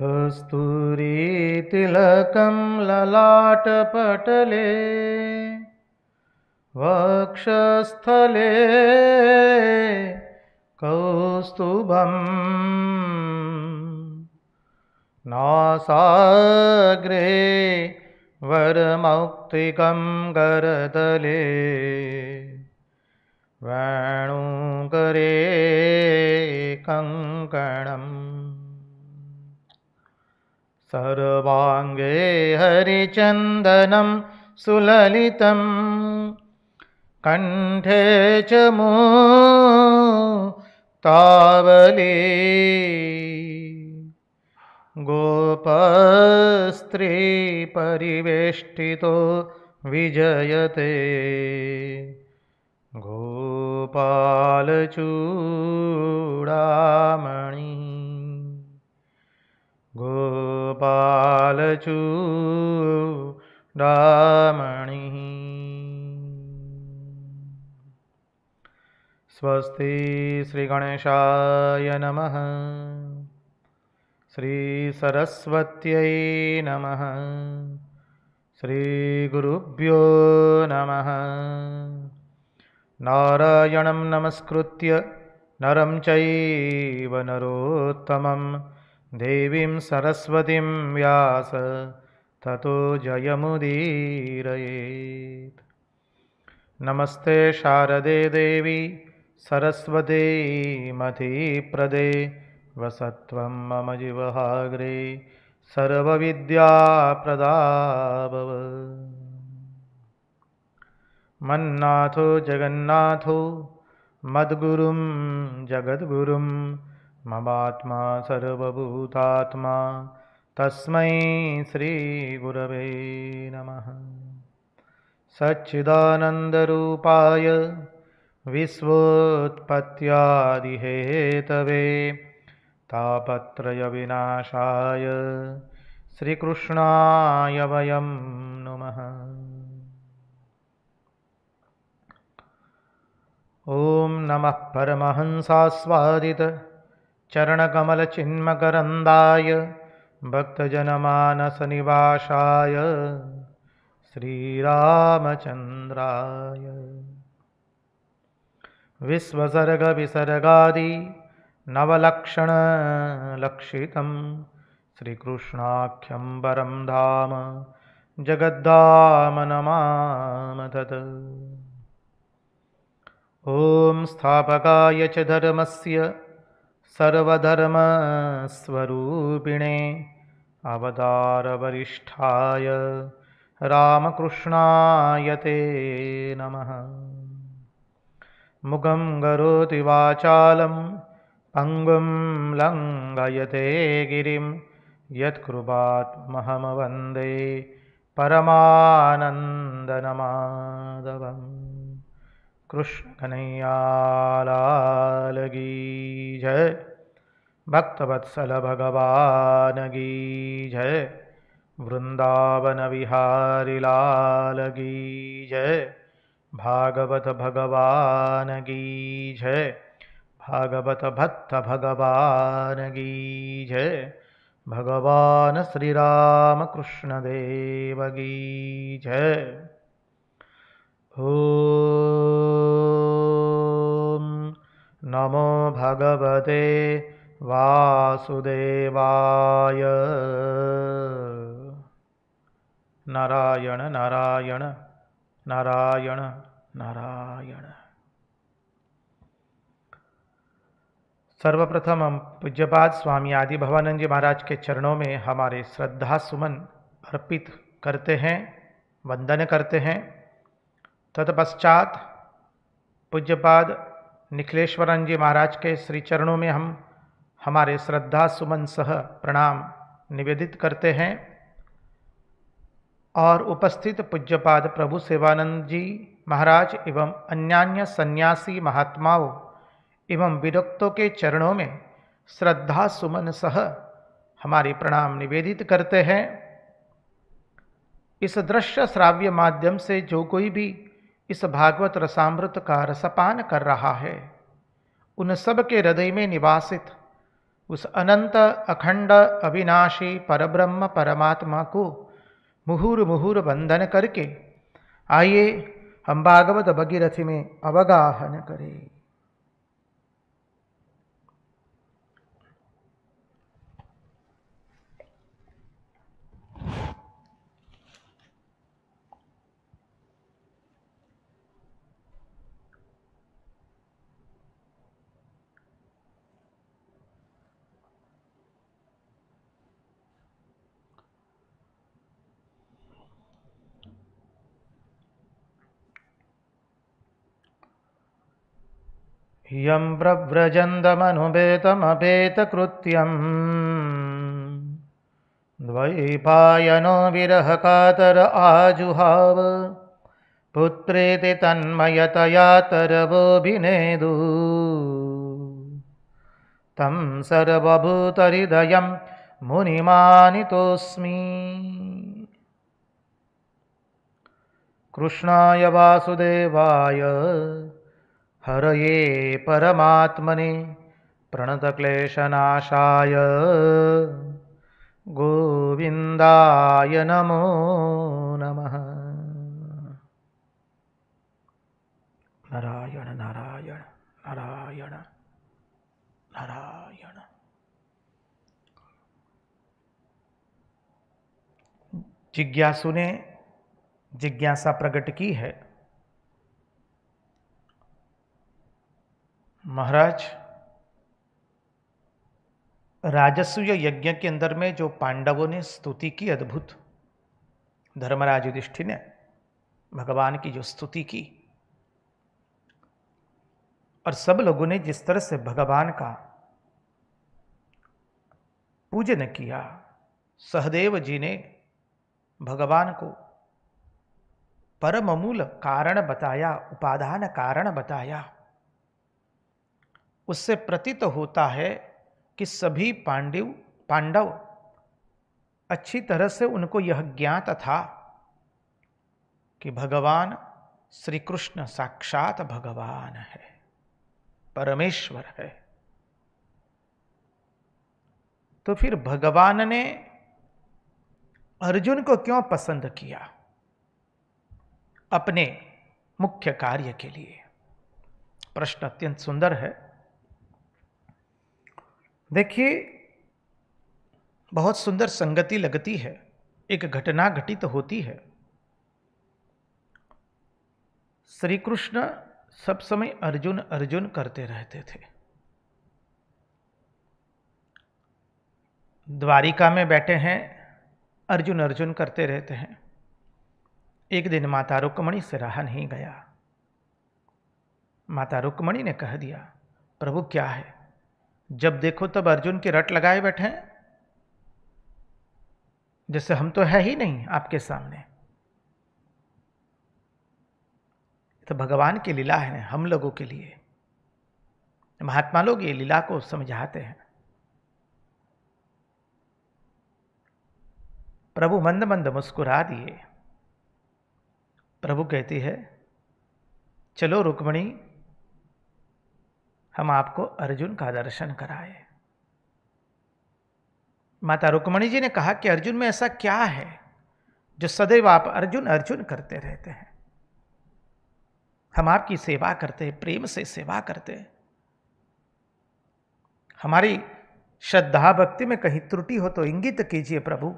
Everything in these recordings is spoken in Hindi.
कस्तूरीतिलकं ललाटपटले वक्षस्थले कौस्तुभम् नासाग्रे वरमौक्तिकं करतले वेणुकरे कङ्कणम् सर्वांगे हरिचन्दनं सुललितं कंठे च मुक्तावली गोपस्त्री परिवेष्टितो विजयते गोपालचूडामणि गोपालचूडामणि। स्वस्ति श्री गणेशाय नमः। श्री सरस्वत्यै नमः। श्री गुरुभ्यो नमः। नारायणं नमस्कृत्य नरं चैव नरोत्तमं देवीं सरस्वतीं व्यास ततो जयमुदीरयेत्। नमस्ते शारदे देवी सरस्वती मतिप्रदे वसत्वं मम जिह्वाग्रे सर्वविद्याप्रदा भव। मन्नाथो जगन्नाथो मद्गुरुं जगद्गुरुं ममात्मा सर्वभूतात्मा तस्मै श्रीगुरवे नमः। सच्चिदानन्दरूपाय विश्वोत्पत्त्यादिहेतवे तापत्रयविनाशाय श्रीकृष्णाय वयं नुमः। ॐ नमः परमहंसास्वादित चरणकमलचिन्मकरन्दाय भक्तजनमानसनिवासाय श्रीरामचन्द्राय विश्वसर्गविसर्गादि नवलक्षणलक्षितं श्रीकृष्णाख्यं परं धाम जगद्धाम नमामि तत्। ॐ स्थापकाय च धर्मस्य सर्वधर्मस्वरूपिणे अवतारवरिष्ठाय रामकृष्णाय ते नमः। मुखं करोति वाचालं पङ्गुं लङ्घयते गिरिं यत्कृपात्महं वन्दे परमानन्दमाधवम्। कृष्ण कन्हैया लाल की जय। भक्तवत्सल भगवान की जय। वृंदावन विहारी लाल की जय। भागवत भगवान की जय। भागवत भक्त भगवान की जय। भगवान श्री राम कृष्ण देव की जय। ॐ नमो भगवते वासुदेवाय। नारायण नारायण नारायण नारायण। सर्वप्रथम हम पूज्यपाद स्वामी आदि भवानंद जी महाराज के चरणों में हमारे श्रद्धा सुमन अर्पित करते हैं, वंदन करते हैं। तत्पश्चात पूज्यपाद निखिलेश्वरन जी महाराज के श्री चरणों में हम हमारे श्रद्धा सुमन सह प्रणाम निवेदित करते हैं और उपस्थित पूज्यपाद प्रभु सेवानंद जी महाराज एवं अन्यान्य सन्यासी महात्माओं एवं विरक्तों के चरणों में श्रद्धा सुमन सह हमारे प्रणाम निवेदित करते हैं। इस दृश्य श्राव्य माध्यम से जो कोई भी इस भागवत रसामृत का रसपान कर रहा है, उन सब के हृदय में निवासित उस अनंत अखंड अविनाशी परब्रह्म परमात्मा को मुहुर मुहुर वंदन करके आइए हम भागवत भगीरथी में अवगाहन करें। यं प्रव्रजन्तमनुपेतमपेतकृत्यं द्वैपायनो विरहकातर आजुहाव पुत्रेति तन्मयतया तरवोऽभिनेदु तं सर्वभूतहृदयं मुनिमानितोऽस्मि। कृष्णाय वासुदेवाय हरये परमात्मने प्रणतक्लेशनाशाय गोविन्दाय नमो नमः। नारायण नारायण नारायण नारायण। जिज्ञासु ने जिज्ञासा प्रकट की है, महाराज राजसूय यज्ञ के अंदर में जो पांडवों ने स्तुति की अद्भुत, धर्मराज युधिष्ठिर ने भगवान की जो स्तुति की और सब लोगों ने जिस तरह से भगवान का पूजन किया, सहदेव जी ने भगवान को परम मूल कारण बताया, उपादान कारण बताया, उससे प्रतीत होता है कि सभी पांडव अच्छी तरह से उनको यह ज्ञात था कि भगवान श्री कृष्ण साक्षात भगवान है, परमेश्वर है। तो फिर भगवान ने अर्जुन को क्यों पसंद किया अपने मुख्य कार्य के लिए? प्रश्न अत्यंत सुंदर है। देखिए, बहुत सुंदर संगति लगती है। एक घटना घटित होती है। श्री कृष्ण सब समय अर्जुन अर्जुन करते रहते थे। द्वारिका में बैठे हैं, अर्जुन अर्जुन करते रहते हैं। एक दिन माता रुक्मणी से रहा नहीं गया। माता रुक्मणी ने कह दिया, प्रभु क्या है, जब देखो तब अर्जुन के रट लगाए बैठे हैं, जैसे हम तो है ही नहीं आपके सामने। तो भगवान की लीला है, हम लोगों के लिए। महात्मा लोग ये लीला को समझाते हैं। प्रभु मंद मंद मुस्कुरा दिए। प्रभु कहती है, चलो रुक्मणी, हम आपको अर्जुन का दर्शन कराए। माता रुक्मणी जी ने कहा कि अर्जुन में ऐसा क्या है जो सदैव आप अर्जुन अर्जुन करते रहते हैं? हम आपकी सेवा करते हैं, प्रेम से सेवा करते हैं। हमारी श्रद्धा भक्ति में कहीं त्रुटि हो तो इंगित कीजिए प्रभु,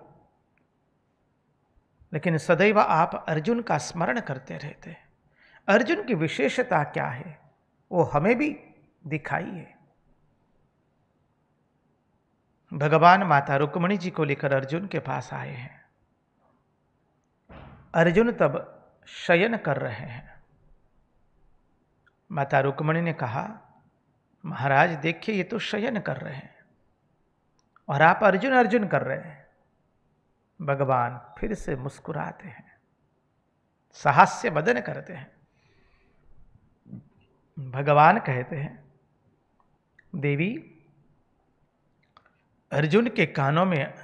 लेकिन सदैव आप अर्जुन का स्मरण करते रहते हैं। अर्जुन की विशेषता क्या है वो हमें भी दिखाइए। भगवान माता रुक्मणी जी को लेकर अर्जुन के पास आए हैं। अर्जुन तब शयन कर रहे हैं। माता रुक्मणी ने कहा, महाराज देखिए, ये तो शयन कर रहे हैं और आप अर्जुन अर्जुन कर रहे हैं। भगवान फिर से मुस्कुराते हैं, साहास्य बदन करते हैं। भगवान कहते हैं, देवी, अर्जुन के कानों में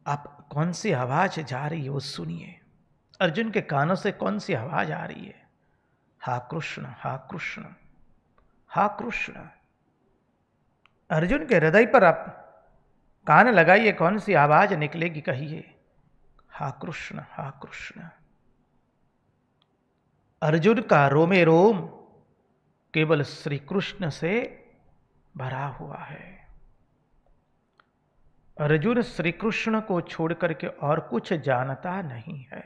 आप कौन सी आवाज जा रही है वो सुनिए। अर्जुन के कानों से कौन सी आवाज आ रही है? हा कृष्ण, हा कृष्ण, हा कृष्ण। अर्जुन के हृदय पर आप कान लगाइए, कौन सी आवाज निकलेगी, कहिए हा कृष्ण हा कृष्ण। अर्जुन का रोमे रोम केवल श्री कृष्ण से भरा हुआ है। अर्जुन श्री कृष्ण को छोड़ करके और कुछ जानता नहीं है।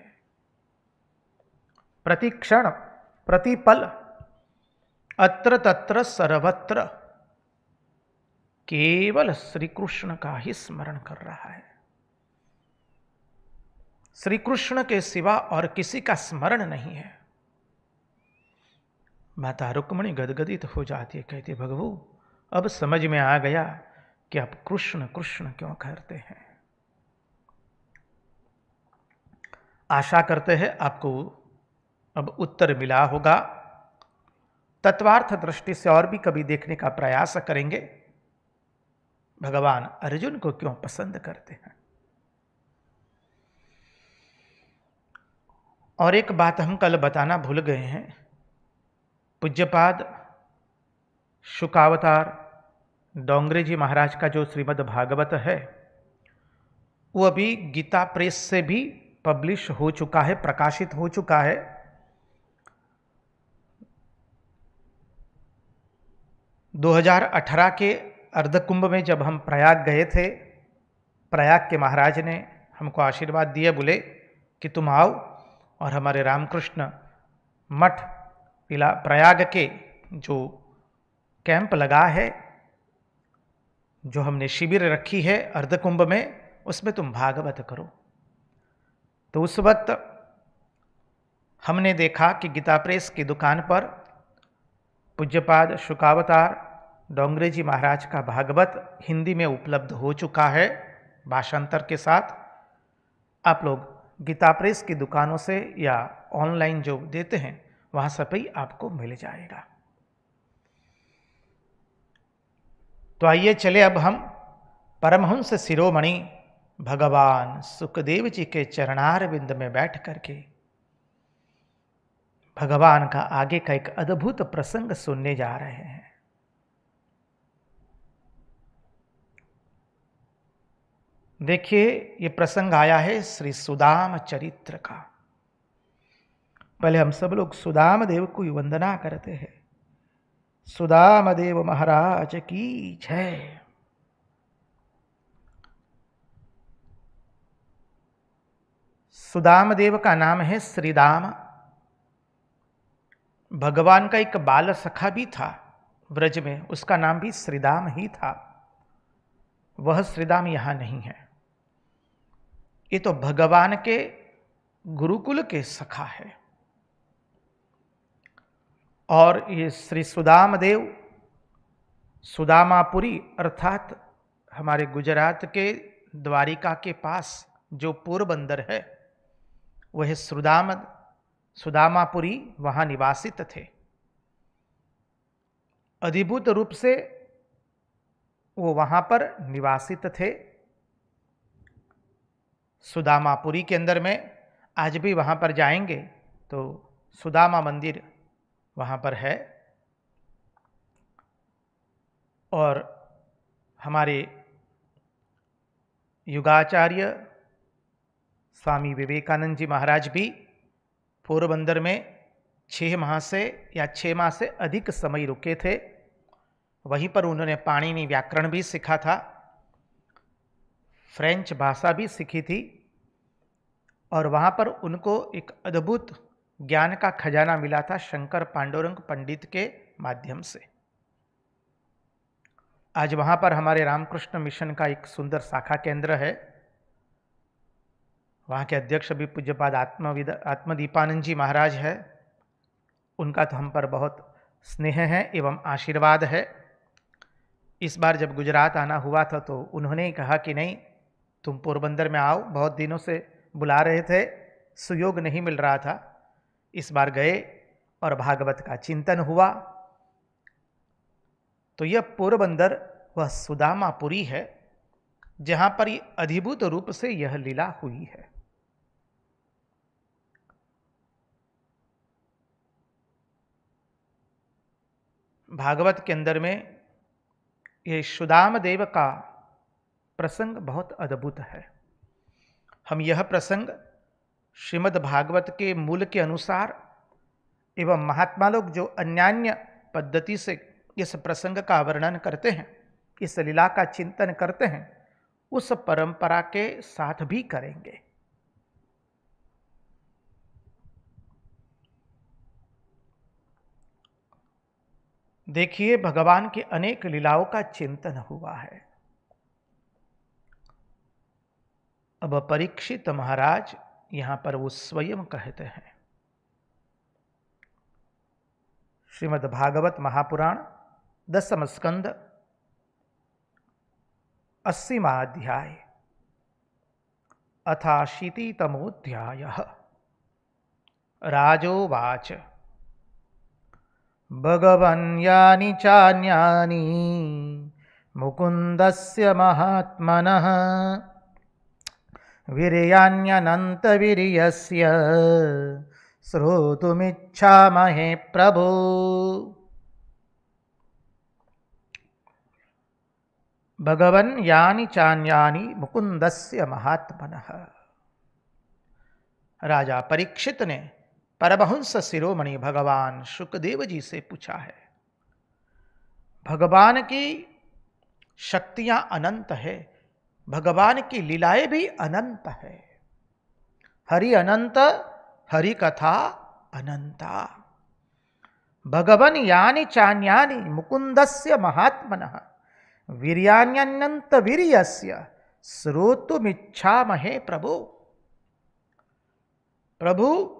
प्रतिक्षण प्रतिपल अत्र तत्र सर्वत्र केवल श्री कृष्ण का ही स्मरण कर रहा है। श्री कृष्ण के सिवा और किसी का स्मरण नहीं है। माता रुक्मिणी गदगदित हो जाती है, कहती भगवू अब समझ में आ गया कि आप कृष्ण कृष्ण क्यों करते हैं। आशा करते हैं आपको अब उत्तर मिला होगा। तत्वार्थ दृष्टि से और भी कभी देखने का प्रयास करेंगे, भगवान अर्जुन को क्यों पसंद करते हैं। और एक बात हम कल बताना भूल गए हैं। पूज्यपाद शुकावतार डोंगरे जी महाराज का जो श्रीमद् भागवत है वो अभी गीता प्रेस से भी पब्लिश हो चुका है, प्रकाशित हो चुका है। दो 2018 के अर्धकुंभ में जब हम प्रयाग गए थे, प्रयाग के महाराज ने हमको आशीर्वाद दिए, बोले कि तुम आओ और हमारे रामकृष्ण मठ प्रयाग के जो कैंप लगा है, जो हमने शिविर रखी है अर्धकुंभ में, उसमें तुम भागवत करो। तो उस वक्त हमने देखा कि गीता प्रेस की दुकान पर पूज्यपाद शुकावतार डोंगरे जी महाराज का भागवत हिंदी में उपलब्ध हो चुका है भाषांतर के साथ। आप लोग गीता प्रेस की दुकानों से या ऑनलाइन जो देते हैं वहां से भी आपको मिल जाएगा। तो आइए चले अब हम परमहंस शिरोमणि भगवान सुखदेव जी के चरणारविंद में बैठ करके भगवान का आगे का एक अद्भुत प्रसंग सुनने जा रहे हैं। देखिए ये प्रसंग आया है श्री सुदाम चरित्र का। पहले हम सब लोग सुदाम देव को वंदना करते हैं। सुदाम देव महाराज की जय। सुदाम देव का नाम है श्रीदाम। भगवान का एक बाल सखा भी था व्रज में, उसका नाम भी श्रीदाम ही था। वह श्रीदाम यहां नहीं है। ये तो भगवान के गुरुकुल के सखा है। और ये श्री सुदाम देव सुदामापुरी अर्थात हमारे गुजरात के द्वारिका के पास जो पोरबंदर है वह सुदामापुरी वहां निवासित थे। अधिभूत रूप से वो वहां पर निवासित थे सुदामापुरी के अंदर में। आज भी वहां पर जाएंगे तो सुदामा मंदिर वहां पर है। और हमारे युगाचार्य स्वामी विवेकानंद जी महाराज भी पोरबंदर में 6 माह से अधिक समय रुके थे। वहीं पर उन्होंने पाणिनि व्याकरण भी सीखा था, फ्रेंच भाषा भी सीखी थी। और वहाँ पर उनको एक अद्भुत ज्ञान का खजाना मिला था शंकर पांडुरंग पंडित के माध्यम से। आज वहाँ पर हमारे रामकृष्ण मिशन का एक सुंदर शाखा केंद्र है। वहाँ के अध्यक्ष भी पूज्यपाद आत्मदीपानंद जी महाराज है। उनका तो हम पर बहुत स्नेह है एवं आशीर्वाद है। इस बार जब गुजरात आना हुआ था तो उन्होंने ही कहा कि नहीं तुम पोरबंदर में आओ, बहुत दिनों से बुला रहे थे, सुयोग नहीं मिल रहा था। इस बार गए और भागवत का चिंतन हुआ। तो यह पोरबंदर वह सुदामापुरी है जहां पर अधिभूत रूप से यह लीला हुई है। भागवत के अंदर में ये सुदाम देव का प्रसंग बहुत अद्भुत है। हम यह प्रसंग श्रीमद् भागवत के मूल के अनुसार एवं महात्मा लोग जो अन्यान्य पद्धति से इस प्रसंग का वर्णन करते हैं, इस लीला का चिंतन करते हैं, उस परंपरा के साथ भी करेंगे। देखिए, भगवान की अनेक लीलाओं का चिंतन हुआ है। अब परीक्षित महाराज यहां पर वो स्वयं कहते हैं। श्रीमद् भागवत महापुराण 10वां स्कंद 80वां अध्याय अथाशीतितमोऽध्यायः। राजोवाच भगवन् यानि चान्यानि मुकुन्दस्य महात्मनः वीर्याण्यनन्तवीर्यस्य श्रोतुमिच्छामहे प्रभो। भगवन् यानि चान्यानि मुकुन्दस्य महात्मनः। राजा परीक्षित ने परमहंस शिरोमणि भगवान शुकदेव जी से पूछा है, भगवान की शक्तियां अनंत है, भगवान की लीलाएं भी अनंत है। हरि अनंत, हरि कथा अनंता। भगवन् यानि चान्यानि मुकुन्दस्य महात्मनः वीर्याण्यनंत वीर्यस्य श्रोतुमिच्छामहे प्रभो। प्रभु,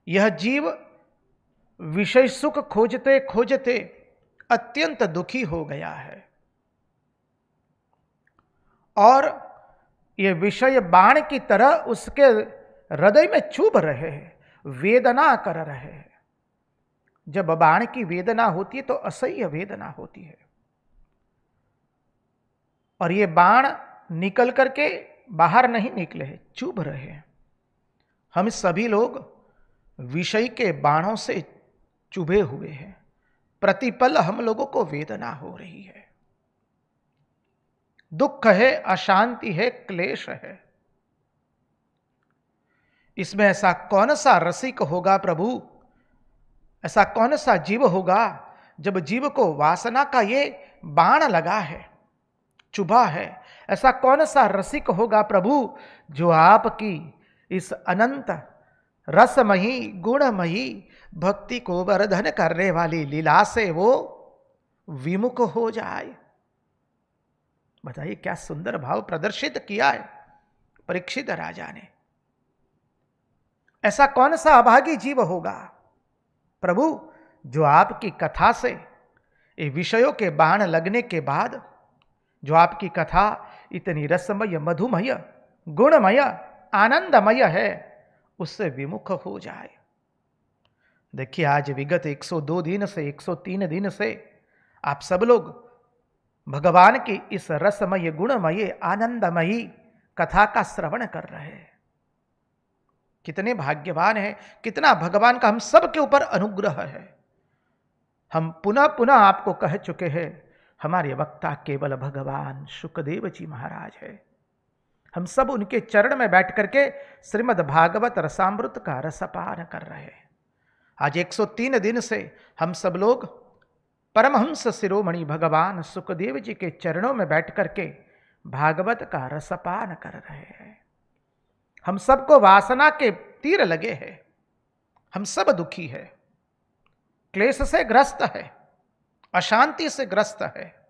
यह जीव विषय सुख खोजते खोजते अत्यंत दुखी हो गया है और ये विषय बाण की तरह उसके हृदय में चुभ रहे हैं, वेदना कर रहे हैं। जब बाण की वेदना होती है तो असह्य वेदना होती है, और ये बाण निकल करके बाहर नहीं निकले हैं, चुभ रहे हैं। हम सभी लोग विषय के बाणों से चुभे हुए हैं। प्रतिपल हम लोगों को वेदना हो रही है, दुख है, अशांति है, क्लेश है। इसमें ऐसा कौन सा रसिक होगा प्रभु, ऐसा कौन सा जीव होगा जब जीव को वासना का ये बाण लगा है, चुभा है। ऐसा कौन सा रसिक होगा प्रभु जो आपकी इस अनंत रसमयी गुणमयी भक्ति को वर्धन करने वाली लीला से वो विमुख हो जाए। बताइए क्या सुंदर भाव प्रदर्शित किया है परीक्षित राजा ने। ऐसा कौन सा अभागी जीव होगा प्रभु जो आपकी कथा से ये विषयों के बाण लगने के बाद, जो आपकी कथा इतनी रसमय, मधुमय, गुणमय, आनंदमय है, उससे विमुख हो जाए। देखिए, आज विगत 102 दिन से 103 दिन से आप सब लोग भगवान की इस रसमय, गुणमय, आनंदमयी कथा का श्रवण कर रहे हैं। कितने भाग्यवान हैं, कितना भगवान का हम सब के ऊपर अनुग्रह है। हम पुनः पुनः आपको कह चुके हैं, हमारे वक्ता केवल भगवान शुकदेव जी महाराज है। हम सब उनके चरण में बैठ करके श्रीमद् भागवत रसामृत का रसपान कर रहे हैं। आज 103 दिन से हम सब लोग परमहंस शिरोमणि भगवान शुकदेव जी के चरणों में बैठ करके भागवत का रसपान कर रहे हैं। हम सबको वासना के तीर लगे हैं, हम सब दुखी है, क्लेश से ग्रस्त है, अशांति से ग्रस्त है,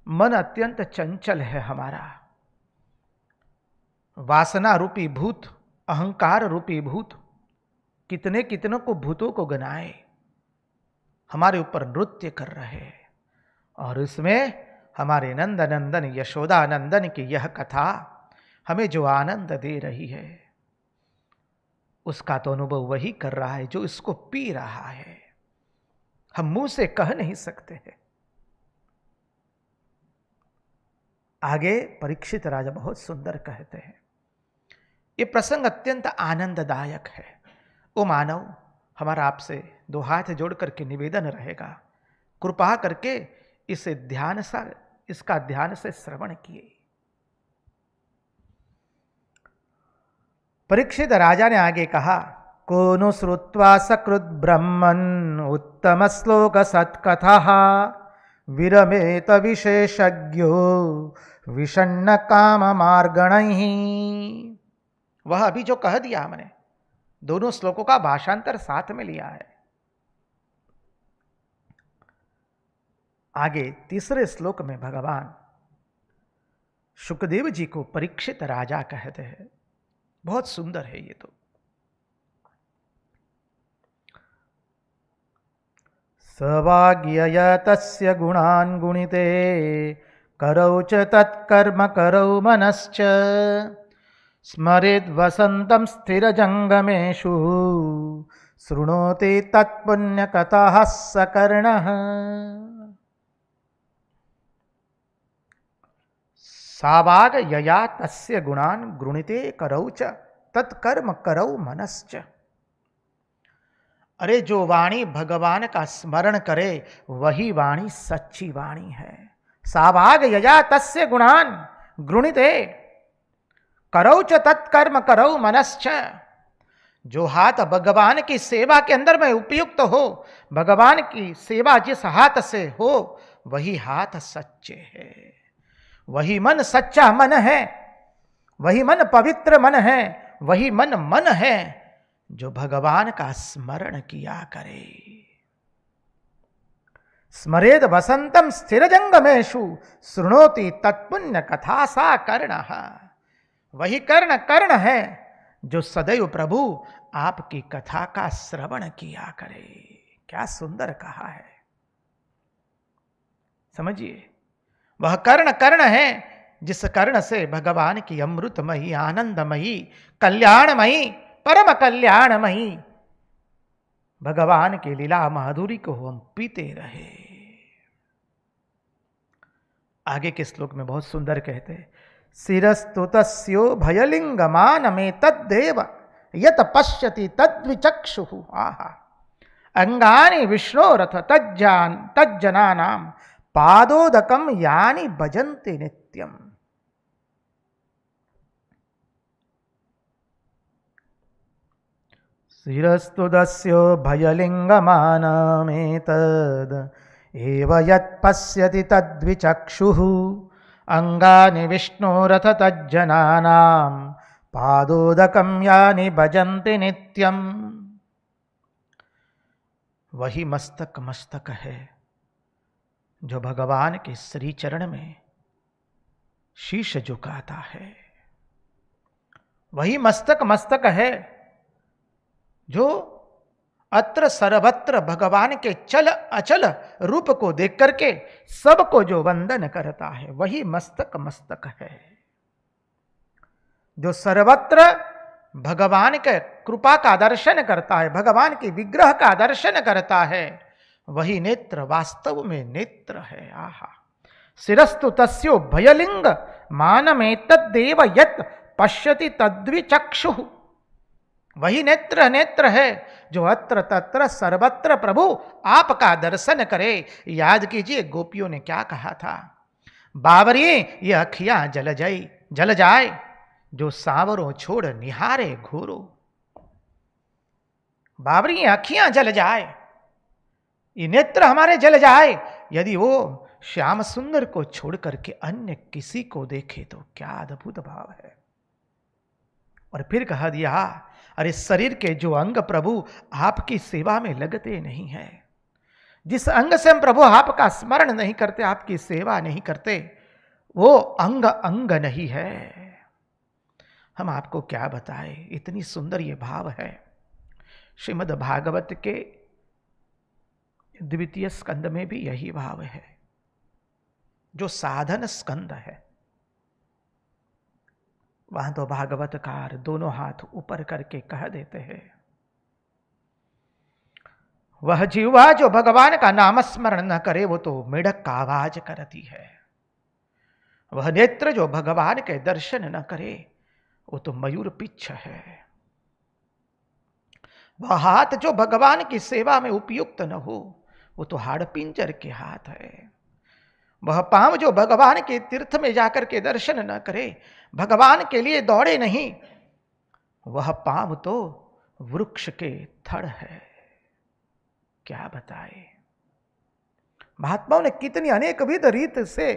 मन अत्यंत चंचल है हमारा। वासना रूपी भूत, अहंकार रूपी भूत कितने कितनों को भूतों को गनाए हमारे ऊपर नृत्य कर रहे हैं। और इसमें हमारे नंद नंदन यशोदा नंदन की यह कथा हमें जो आनंद दे रही है, उसका तो अनुभव वही कर रहा है जो इसको पी रहा है। हम मुंह से कह नहीं सकते हैं। आगे परीक्षित राजा बहुत सुंदर कहते हैं, ये प्रसंग अत्यंत आनंददायक है। ओ मानव, हमारा आपसे दो हाथ जोड़ करके निवेदन रहेगा, कृपा करके इसका ध्यान से श्रवण किए। परीक्षित राजा ने आगे कहा, को नु श्रुत्वा सकृत ब्रह्मन् उत्तम श्लोक सत्कथा विरमेत विशेषज्ञो विषण्ण काम मार्गणैः। वह अभी जो कह दिया हमने, दोनों श्लोकों का भाषांतर साथ में लिया है। आगे तीसरे श्लोक में भगवान शुकदेव जी को परीक्षित राजा कहते हैं। बहुत सुंदर है ये तो। सवाज्ञया तस्य गुणान् गुणिते करौ च तत्कर्म करौ मनश्च स्मरेद् वसन्तं स्थिरजङ्गमेषु शृणोति तत्पुण्यकथाः सकर्णः। सावाग यया तस्य गुणान् गृणीते करौ च तत्कर्म करौ मनश्च। अरे जो वाणी भगवान का स्मरण करे वही वाणी सच्ची वाणी है। सावाग यया तस्य गुणान् गृणीते करौ च तत्कर्म करौ मनश्च। जो हाथ भगवान की सेवा के अंदर में उपयुक्त हो, भगवान की सेवा जिस हाथ से हो वही हाथ सच्चे है, वही मन सच्चा मन है, वही मन पवित्र मन है, वही मन है जो भगवान का स्मरण किया करे। स्मरेद वसंतम स्थिरजंगमेषु शृणोति तत्पुण्य कथा सा कर्णः। वही कर्ण है जो सदैव प्रभु आपकी कथा का श्रवण किया करे। क्या सुंदर कहा है, समझिए। वह कर्ण है जिस कर्ण से भगवान की अमृतमयी, आनंदमयी, कल्याणमयी, परम कल्याणमयी भगवान की लीला माधुरी को हम पीते रहे। आगे के श्लोक में बहुत सुंदर कहते हैं, शिरस्तु तस्यो भयलिंगमानमे तद्देव यत पश्यति तद्विचक्षुः। आहा, अंगानि विष्णोरथ तज्जनानां पादोदकम यानि भजन्ति नित्यम। शिरस्तु तस्यो भयलिंगमानमेतद् एव यत् पश्यति तद्विचक्षुः। अंगानि विष्णोरथ तज्जनानां पादोदकम यानि भजन्ति नित्यम। वही मस्तक है जो भगवान के श्री चरण में शीश झुकाता है। वही मस्तक है जो अत्र सर्वत्र भगवान के चल अचल रूप को देख करके सबको जो वंदन करता है, वही मस्तक है। जो सर्वत्र भगवान के कृपा का दर्शन करता है, भगवान के विग्रह का दर्शन करता है, वही नेत्र वास्तव में नेत्र है। आहा, शिरस्तु तस्यो भयलिंग मानमेतद्देव यत् पश्यति तद्विचक्षुः। वही नेत्र है जो अत्र तत्र सर्वत्र प्रभु आपका दर्शन करे। याद कीजिए गोपियों ने क्या कहा था, बावरी ये अखियां जल जाए जो सांवरों छोड़ निहारे घोरो। बावरी ये अखियां जल जाए, ये नेत्र हमारे जल जाए यदि वो श्याम सुंदर को छोड़ करके अन्य किसी को देखे तो। क्या अद्भुत भाव है। और फिर कहा दिया, अरे शरीर के जो अंग प्रभु आपकी सेवा में लगते नहीं है, जिस अंग से हम प्रभु आपका स्मरण नहीं करते, आपकी सेवा नहीं करते, वो अंग नहीं है। हम आपको क्या बताएं, इतनी सुंदर ये भाव है। श्रीमद् भागवत के द्वितीय स्कंद में भी यही भाव है, जो साधन स्कंद है। वहां तो भागवतकार दोनों हाथ ऊपर करके कह देते हैं, वह जीवा जो भगवान का नाम स्मरण न करे वो तो मेढक का आवाज करती है। वह नेत्र जो भगवान के दर्शन न करे वो तो मयूर पिच्छ है। वह हाथ जो भगवान की सेवा में उपयुक्त न हो वो तो हाड़ पिंजर के हाथ है। वह पांव जो भगवान के तीर्थ में जाकर के दर्शन न करे, भगवान के लिए दौड़े नहीं, वह पांव तो वृक्ष के थड़ है। क्या बताए, महात्माओं ने कितनी अनेक विध रीत से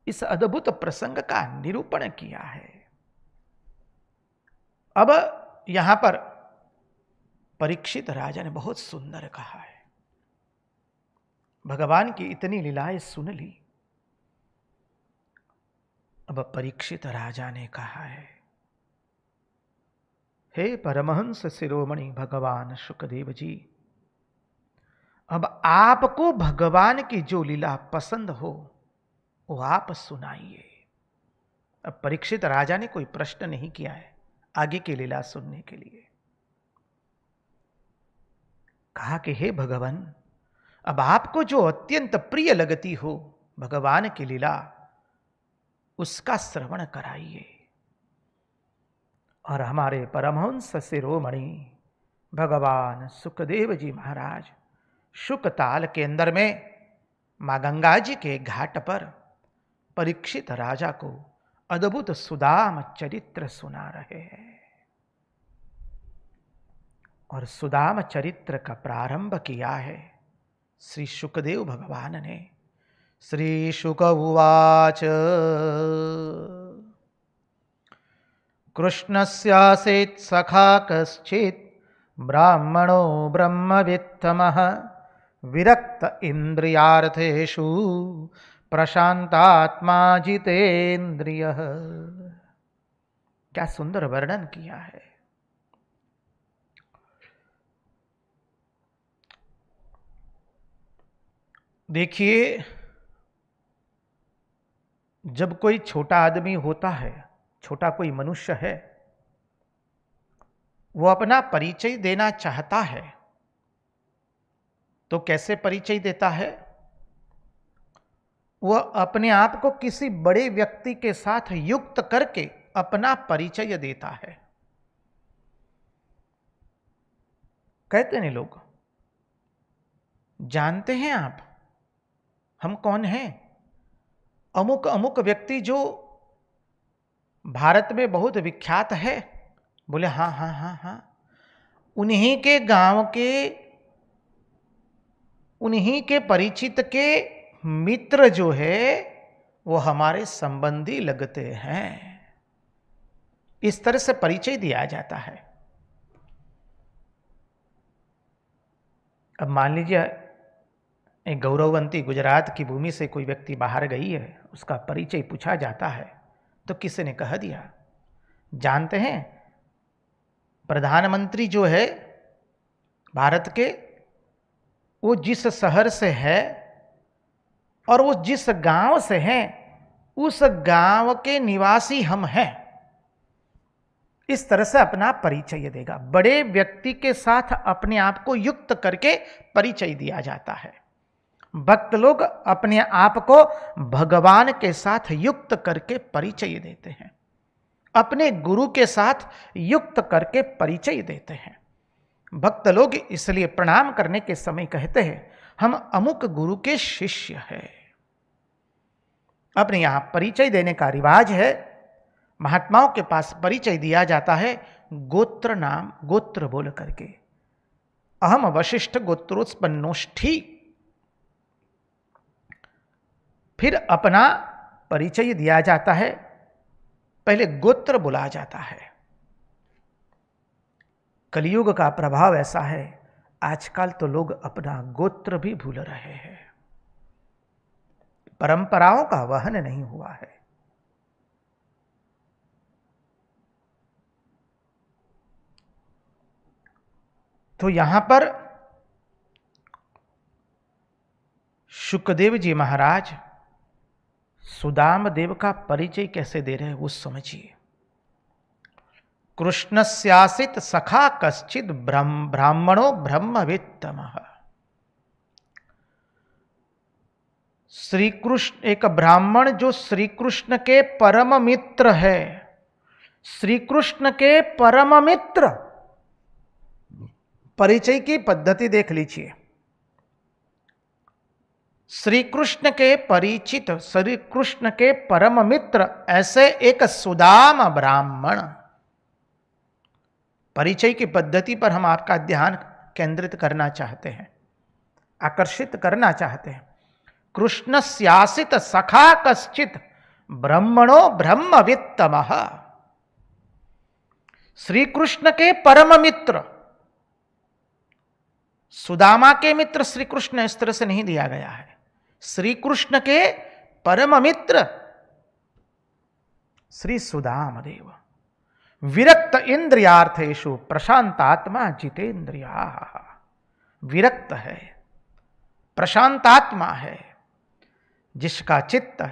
इस अद्भुत प्रसंग का निरूपण किया है। अब यहां पर परीक्षित राजा ने बहुत सुंदर कहा है, भगवान की इतनी लीलाएं सुन ली। अब परीक्षित राजा ने कहा है, हे परमहंस शिरोमणि भगवान शुकदेव जी, अब आपको भगवान की जो लीला पसंद हो वो आप सुनाइए। अब परीक्षित राजा ने कोई प्रश्न नहीं किया है आगे की लीला सुनने के लिए। कहा कि हे भगवान, अब आपको जो अत्यंत प्रिय लगती हो भगवान की लीला, उसका श्रवण कराइए। और हमारे परमहंस शिरोमणि भगवान सुखदेव जी महाराज शुकताल के अंदर में मां गंगा जी के घाट पर परीक्षित राजा को अद्भुत सुदाम चरित्र सुना रहे हैं। और सुदाम चरित्र का प्रारंभ किया है श्री शुकदेव भगवान ने। श्री शुक उवाच, कृष्णस्यासीत् सखा कश्चित् ब्राह्मणो ब्रह्मवित्तमः, विरक्त इंद्रियार्थेषु प्रशांतात्मा जितेन्द्रियः। क्या सुंदर वर्णन किया है। देखिए, जब कोई छोटा आदमी होता है, छोटा कोई मनुष्य है, वो अपना परिचय देना चाहता है तो कैसे परिचय देता है? वह अपने आप को किसी बड़े व्यक्ति के साथ युक्त करके अपना परिचय देता है। कहते हैं लोग, जानते हैं आप हम कौन हैं? अमुक अमुक व्यक्ति जो भारत में बहुत विख्यात है। बोले हाँ हाँ हाँ हाँ, उन्हीं के गांव के, उन्हीं के परिचित के मित्र जो है वो हमारे संबंधी लगते हैं। इस तरह से परिचय दिया जाता है। अब मान लीजिए एक गौरववंती गुजरात की भूमि से कोई व्यक्ति बाहर गई है, उसका परिचय पूछा जाता है तो किसी ने कह दिया, जानते हैं प्रधानमंत्री जो है भारत के, वो जिस शहर से है और वो जिस गांव से है, उस गांव के निवासी हम हैं। इस तरह से अपना परिचय देगा। बड़े व्यक्ति के साथ अपने आप को युक्त करके परिचय दिया जाता है। भक्त लोग अपने आप को भगवान के साथ युक्त करके परिचय देते हैं, अपने गुरु के साथ युक्त करके परिचय देते हैं। भक्त लोग इसलिए प्रणाम करने के समय कहते हैं, हम अमुक गुरु के शिष्य हैं। अपने यहां परिचय देने का रिवाज है। महात्माओं के पास परिचय दिया जाता है गोत्र नाम, गोत्र बोल करके। अहम वशिष्ठ गोत्रोत्पन्नोष्ठी। फिर अपना परिचय दिया जाता है, पहले गोत्र बुलाया जाता है। कलयुग का प्रभाव ऐसा है, आजकल तो लोग अपना गोत्र भी भूल रहे हैं। परंपराओं का वहन नहीं हुआ है। तो यहां पर शुकदेव जी महाराज सुदाम देव का परिचय कैसे दे रहे हैं वो समझिए। कृष्णस्यासित सखा कश्चित ब्राह्मणो ब्रह्मवित्तमः। श्री कृष्ण, एक ब्राह्मण जो श्री कृष्ण के परम मित्र है। श्री कृष्ण के परम मित्र, परिचय की पद्धति देख लीजिए। श्री कृष्ण के परिचित, श्री कृष्ण के परम मित्र ऐसे एक सुदाम ब्राह्मण। परिचय की पद्धति पर हम आपका ध्यान केंद्रित करना चाहते हैं, आकर्षित करना चाहते हैं। कृष्णस्यासित सखा कश्चित ब्रह्मणो ब्रह्मवित्तमः। श्री कृष्ण के परम मित्र, सुदामा के मित्र श्री कृष्ण इस तरह से नहीं दिया गया है। श्री कृष्ण के परम मित्र श्री सुदाम देव। विरक्त इंद्रियार्थेषु प्रशांतात्मा जितेंद्रिया। विरक्त है, प्रशांतात्मा है, जिसका चित्त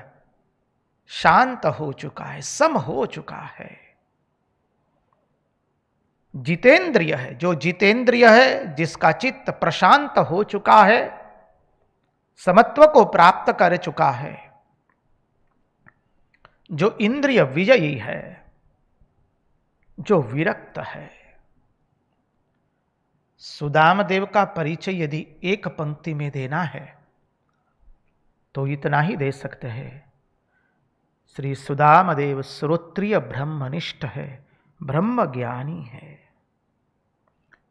शांत हो चुका है, सम हो चुका है। जितेंद्रिय है, जो जितेंद्रिय है, जिसका चित्त प्रशांत हो चुका है, समत्व को प्राप्त कर चुका है, जो इंद्रिय विजयी है, जो विरक्त है। सुदाम देव का परिचय यदि एक पंक्ति में देना है तो इतना ही दे सकते हैं। श्री सुदाम देव श्रोत्रिय ब्रह्मनिष्ठ है, ब्रह्म ज्ञानी है।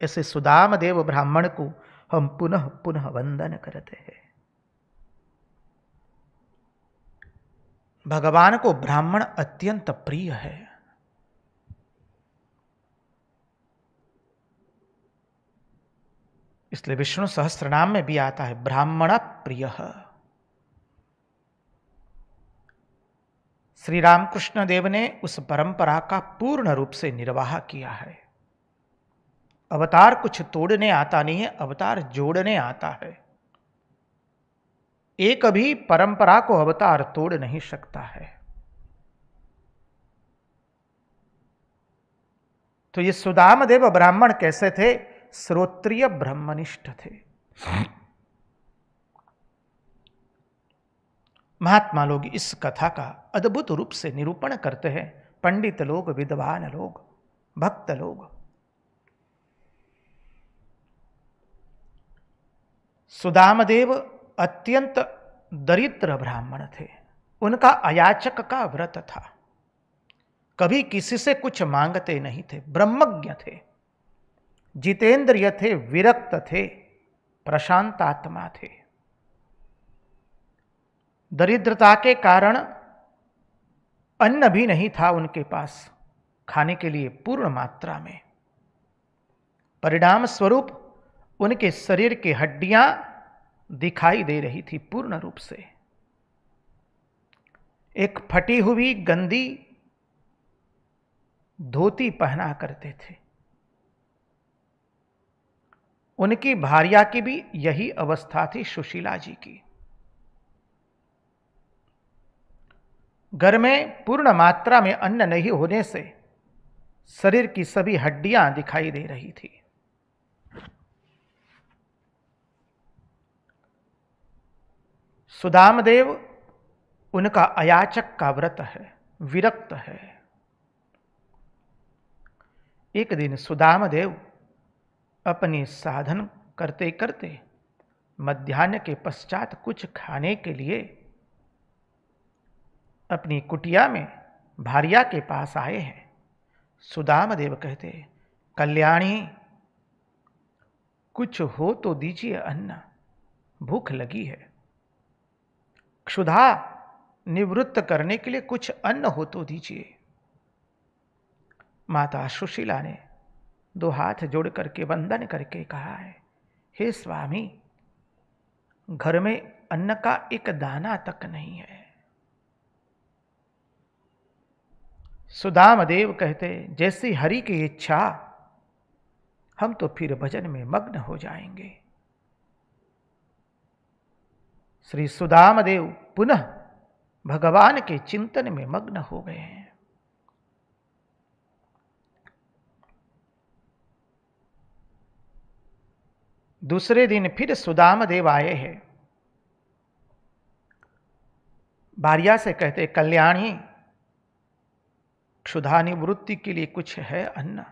ऐसे सुदाम देव ब्राह्मण को हम पुनः पुनः वंदन करते हैं। भगवान को ब्राह्मण अत्यंत प्रिय है। इसलिए विष्णु सहस्त्रनाम में भी आता है ब्राह्मण प्रिय। श्री रामकृष्ण देव ने उस परंपरा का पूर्ण रूप से निर्वाह किया है। अवतार कुछ तोड़ने आता नहीं है, अवतार जोड़ने आता है। एक भी परंपरा को अवतार तोड़ नहीं सकता है। तो ये सुदाम देव ब्राह्मण कैसे थे? श्रोत्रिय ब्रह्मनिष्ठ थे। महात्मा लोग इस कथा का अद्भुत रूप से निरूपण करते हैं। पंडित लोग, विद्वान लोग, भक्त लोग। सुदामदेव अत्यंत दरिद्र ब्राह्मण थे। उनका अयाचक का व्रत था। कभी किसी से कुछ मांगते नहीं थे। ब्रह्मज्ञ थे, जितेंद्रिय थे, विरक्त थे, प्रशांत आत्मा थे। दरिद्रता के कारण अन्न भी नहीं था उनके पास खाने के लिए पूर्ण मात्रा में। परिणाम स्वरूप उनके शरीर की हड्डियां दिखाई दे रही थी पूर्ण रूप से। एक फटी हुई गंदी धोती पहना करते थे। उनकी भार्या की भी यही अवस्था थी, सुशीला जी की। घर में पूर्ण मात्रा में अन्न नहीं होने से शरीर की सभी हड्डियां दिखाई दे रही थी। सुदामदेव उनका अयाचक का व्रत है, विरक्त है। एक दिन सुदामदेव अपनी साधन करते करते मध्याह्न के पश्चात कुछ खाने के लिए अपनी कुटिया में भार्या के पास आए हैं। सुदामदेव कहते, कल्याणी कुछ हो तो दीजिए अन्न, भूख लगी है। क्षुधा निवृत्त करने के लिए कुछ अन्न हो तो दीजिए। माता सुशीला ने दो हाथ जोड़ करके वंदन करके कहा है, हे स्वामी, घर में अन्न का एक दाना तक नहीं है। सुदामदेव कहते, जैसी हरि की इच्छा, हम तो फिर भजन में मग्न हो जाएंगे। श्री सुदामदेव पुनः भगवान के चिंतन में मग्न हो गए हैं। दूसरे दिन फिर सुदामदेव आए हैं। भार्या से कहते, कल्याणी क्षुधा निवृत्ति के लिए कुछ है अन्न?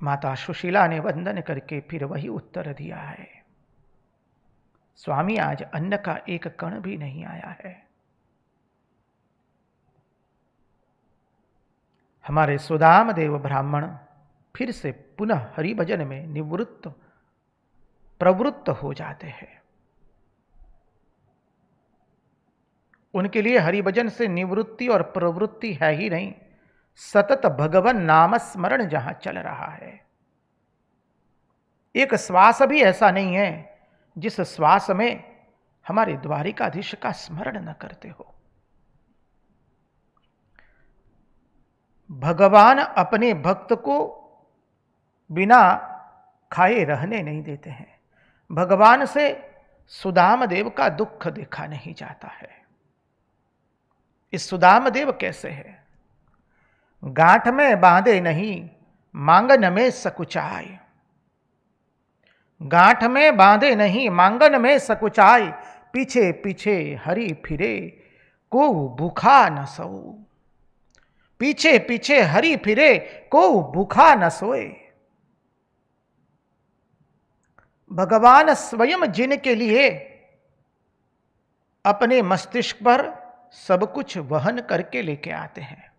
माता सुशीला ने वंदन करके फिर वही उत्तर दिया है। स्वामी आज अन्न का एक कण भी नहीं आया है। हमारे सुदाम देव ब्राह्मण फिर से पुनः हरिभजन में प्रवृत्त हो जाते हैं। उनके लिए हरिभजन से निवृत्ति और प्रवृत्ति है ही नहीं, सतत भगवान नाम स्मरण जहां चल रहा है। एक श्वास भी ऐसा नहीं है जिस श्वास में हमारे द्वारिकाधीश का स्मरण न करते हो। भगवान अपने भक्त को बिना खाए रहने नहीं देते हैं। भगवान से सुदाम देव का दुख देखा नहीं जाता है। इस सुदाम देव कैसे है? गांठ में बांधे नहीं, मांगन में सकुचाए। गांठ में बांधे नहीं, मांगन में सकुचाए। पीछे पीछे हरि फिरे, को भूखा न सोऊ। पीछे पीछे हरि फिरे, को भूखा न सोए। भगवान स्वयं जिनके लिए अपने मस्तिष्क पर सब कुछ वहन करके लेके आते हैं।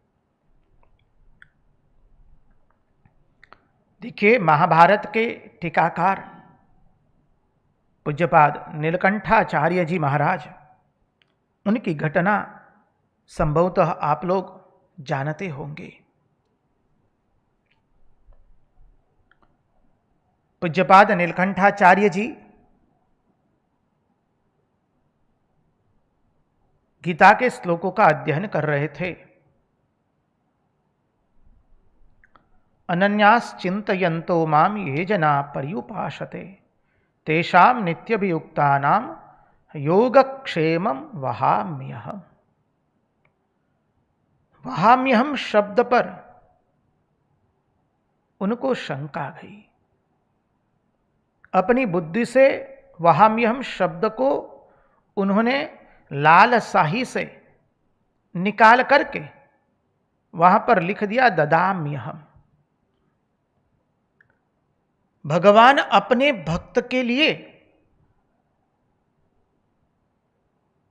देखिए, महाभारत के टीकाकार पूज्यपाद नीलकंठाचार्य जी महाराज, उनकी घटना संभवतः आप लोग जानते होंगे। पूज्यपाद नीलकंठाचार्य जी गीता के श्लोकों का अध्ययन कर रहे थे। अनन्यास चिंतयन्तो माम ये जना पर्युपासते, तेषाम नित्यभियुक्तानाम योगक्षेमम वहाम्यहम्। वहाम्यहम् शब्द पर उनको शंका गई। अपनी बुद्धि से वहाम्यहम् शब्द को उन्होंने लाल शाही से निकाल करके वहां पर लिख दिया ददाम्यहम्। भगवान अपने भक्त के लिए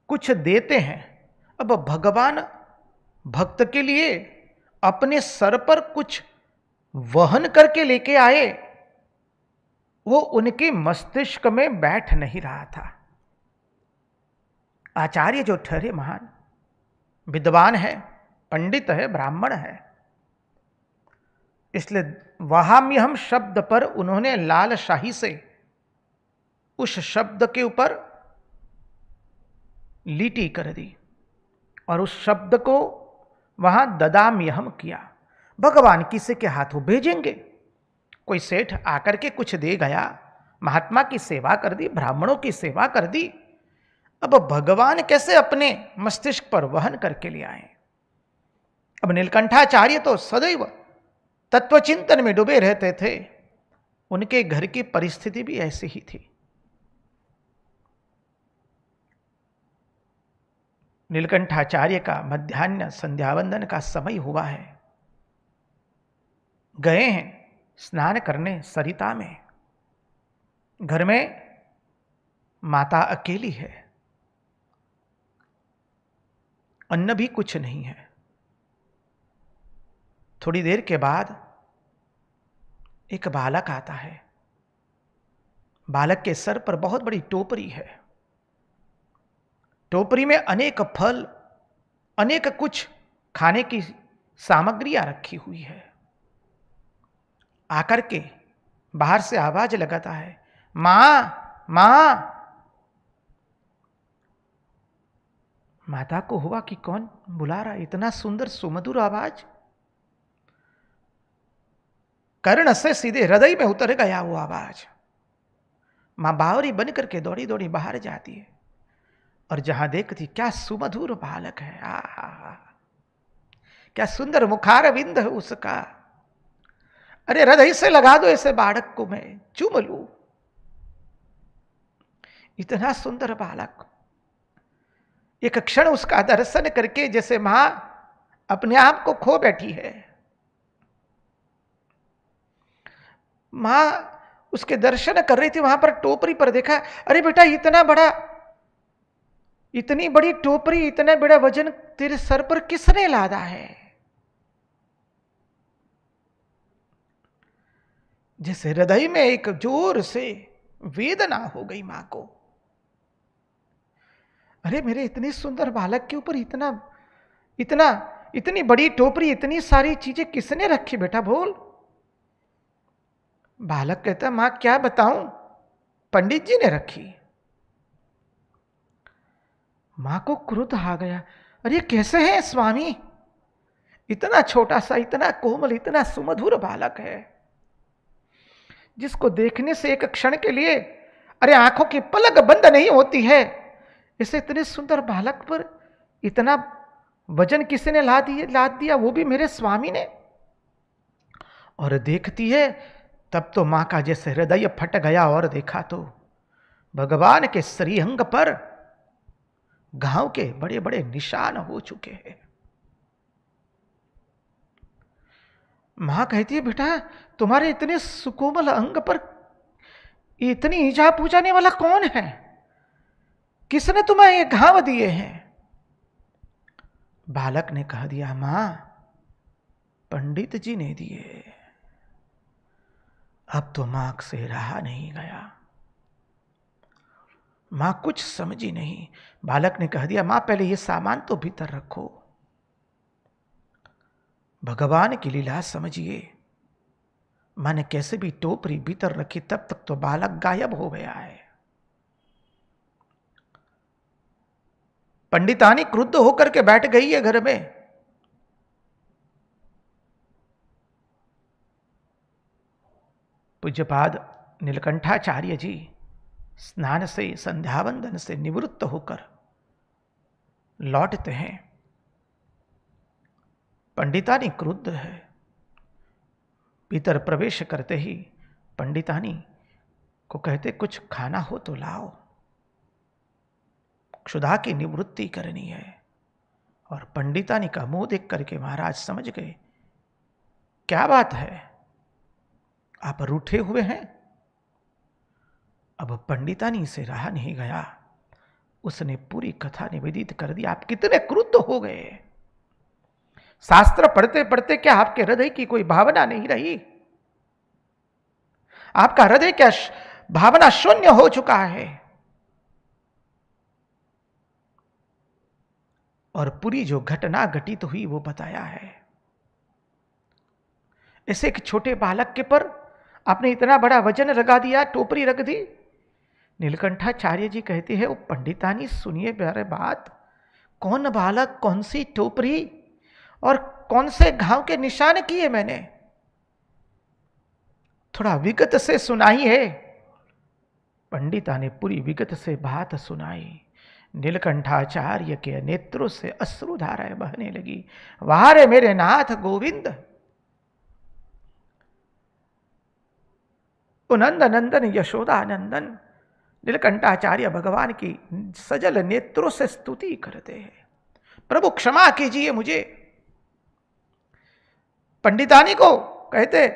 कुछ देते हैं। अब भगवान भक्त के लिए अपने सर पर कुछ वहन करके लेके आए, वो उनके मस्तिष्क में बैठ नहीं रहा था। आचार्य जो ठहरे महान विद्वान है, पंडित है, ब्राह्मण है, इसलिए वहाम्यहम् शब्द पर उन्होंने लाल शाही से उस शब्द के ऊपर लीटी कर दी और उस शब्द को वहां ददाम्यहम् किया। भगवान किसी के हाथों भेजेंगे? कोई सेठ आकर के कुछ दे गया, महात्मा की सेवा कर दी, ब्राह्मणों की सेवा कर दी। अब भगवान कैसे अपने मस्तिष्क पर वहन करके ले आए? अब नीलकंठाचार्य तो सदैव तत्वचिंतन में डूबे रहते थे। उनके घर की परिस्थिति भी ऐसी ही थी। नीलकंठाचार्य का मध्याह्न संध्यावंदन का समय हुआ है। गए हैं स्नान करने सरिता में। घर में माता अकेली है, अन्न भी कुछ नहीं है। थोड़ी देर के बाद एक बालक आता है। बालक के सर पर बहुत बड़ी टोपरी है। टोपरी में अनेक फल, अनेक कुछ खाने की सामग्रियां रखी हुई है। आकर के बाहर से आवाज लगाता है, मां मां। माता को हुआ कि कौन बुला रहा है, इतना सुंदर सुमधुर आवाज। कर्ण से सीधे हृदय में उतर गया वो आवाज। मां बावरी बन करके दौड़ी दौड़ी बाहर जाती है और जहां देखती, क्या सुमधुर बालक है, आहा, क्या सुंदर मुखार बिंद है उसका। अरे हृदय से लगा दो ऐसे बालक को, मैं चूम लूं। इतना सुंदर बालक। एक क्षण उसका दर्शन करके जैसे मां अपने आप को खो बैठी है। मां उसके दर्शन कर रही थी, वहां पर टोपरी पर देखा, अरे बेटा इतनी बड़ी टोपरी, इतना बड़ा वजन तेरे सर पर किसने लादा है? जैसे हृदय में एक जोर से वेदना हो गई मां को। अरे मेरे इतने सुंदर बालक के ऊपर इतनी बड़ी टोपरी, इतनी सारी चीजें किसने रखी बेटा, बोल। बालक कहता, मां क्या बताऊं, पंडित जी ने रखी। मां को क्रोध आ गया, अरे कैसे है स्वामी, इतना छोटा सा, इतना कोमल, इतना सुमधुर बालक है, जिसको देखने से एक क्षण के लिए अरे आंखों की पलक बंद नहीं होती है, इसे इतने सुंदर बालक पर इतना वजन किसी ने लाद दिया, वो भी मेरे स्वामी ने। और देखती है तब तो मां का जैसे हृदय फट गया, और देखा तो भगवान के श्रीअंग पर घाव के बड़े बड़े निशान हो चुके हैं। मां कहती है, बेटा तुम्हारे इतने सुकोमल अंग पर इतनी ईजा पूछाने वाला कौन है, किसने तुम्हें ये घाव दिए हैं? बालक ने कह दिया, मां पंडित जी ने दिए। अब तो मां से रहा नहीं गया, मां कुछ समझी नहीं। बालक ने कह दिया, मां पहले ये सामान तो भीतर रखो, भगवान की लीला समझिए। मां ने कैसे भी टोपरी भीतर रखी, तब तक तो बालक गायब हो गया है। पंडितानी क्रुद्ध होकर के बैठ गई है घर में। पूज्यपाद नीलकंठाचार्य जी स्नान से, संध्यावंदन से निवृत्त होकर लौटते हैं। पंडितानी क्रुद्ध है। भीतर प्रवेश करते ही पंडितानी को कहते, कुछ खाना हो तो लाओ, क्षुधा की निवृत्ति करनी है। और पंडितानी का मुंह देख करके महाराज समझ गए, क्या बात है, आप रूठे हुए हैं? अब पंडितानी से रहा नहीं गया, उसने पूरी कथा निवेदित कर दी। आप कितने क्रुद्ध हो गए, शास्त्र पढ़ते पढ़ते क्या आपके हृदय की कोई भावना नहीं रही? आपका हृदय क्या भावना शून्य हो चुका है? और पूरी जो घटना घटित हुई वो बताया है। ऐसे एक छोटे बालक के पर आपने इतना बड़ा वजन लगा दिया, टोपरी रख दी। नीलकंठाचार्य जी कहते हैं, वो पंडितानी सुनिए मेरे बात, कौन बालक, कौन सी टोपरी और कौन से घाव के निशान किए मैंने, थोड़ा विगत से सुनाई है। पंडिता ने पूरी विगत से बात सुनाई। नीलकंठाचार्य के नेत्रों से अश्रुधाराएं बहने लगी। वाह रे मेरे नाथ गोविंद, नंद नंदन यशोदा नंदन। नीलकंठाचार्य भगवान की सजल नेत्रों से स्तुति करते हैं, प्रभु क्षमा कीजिए मुझे। पंडितानी को कहते,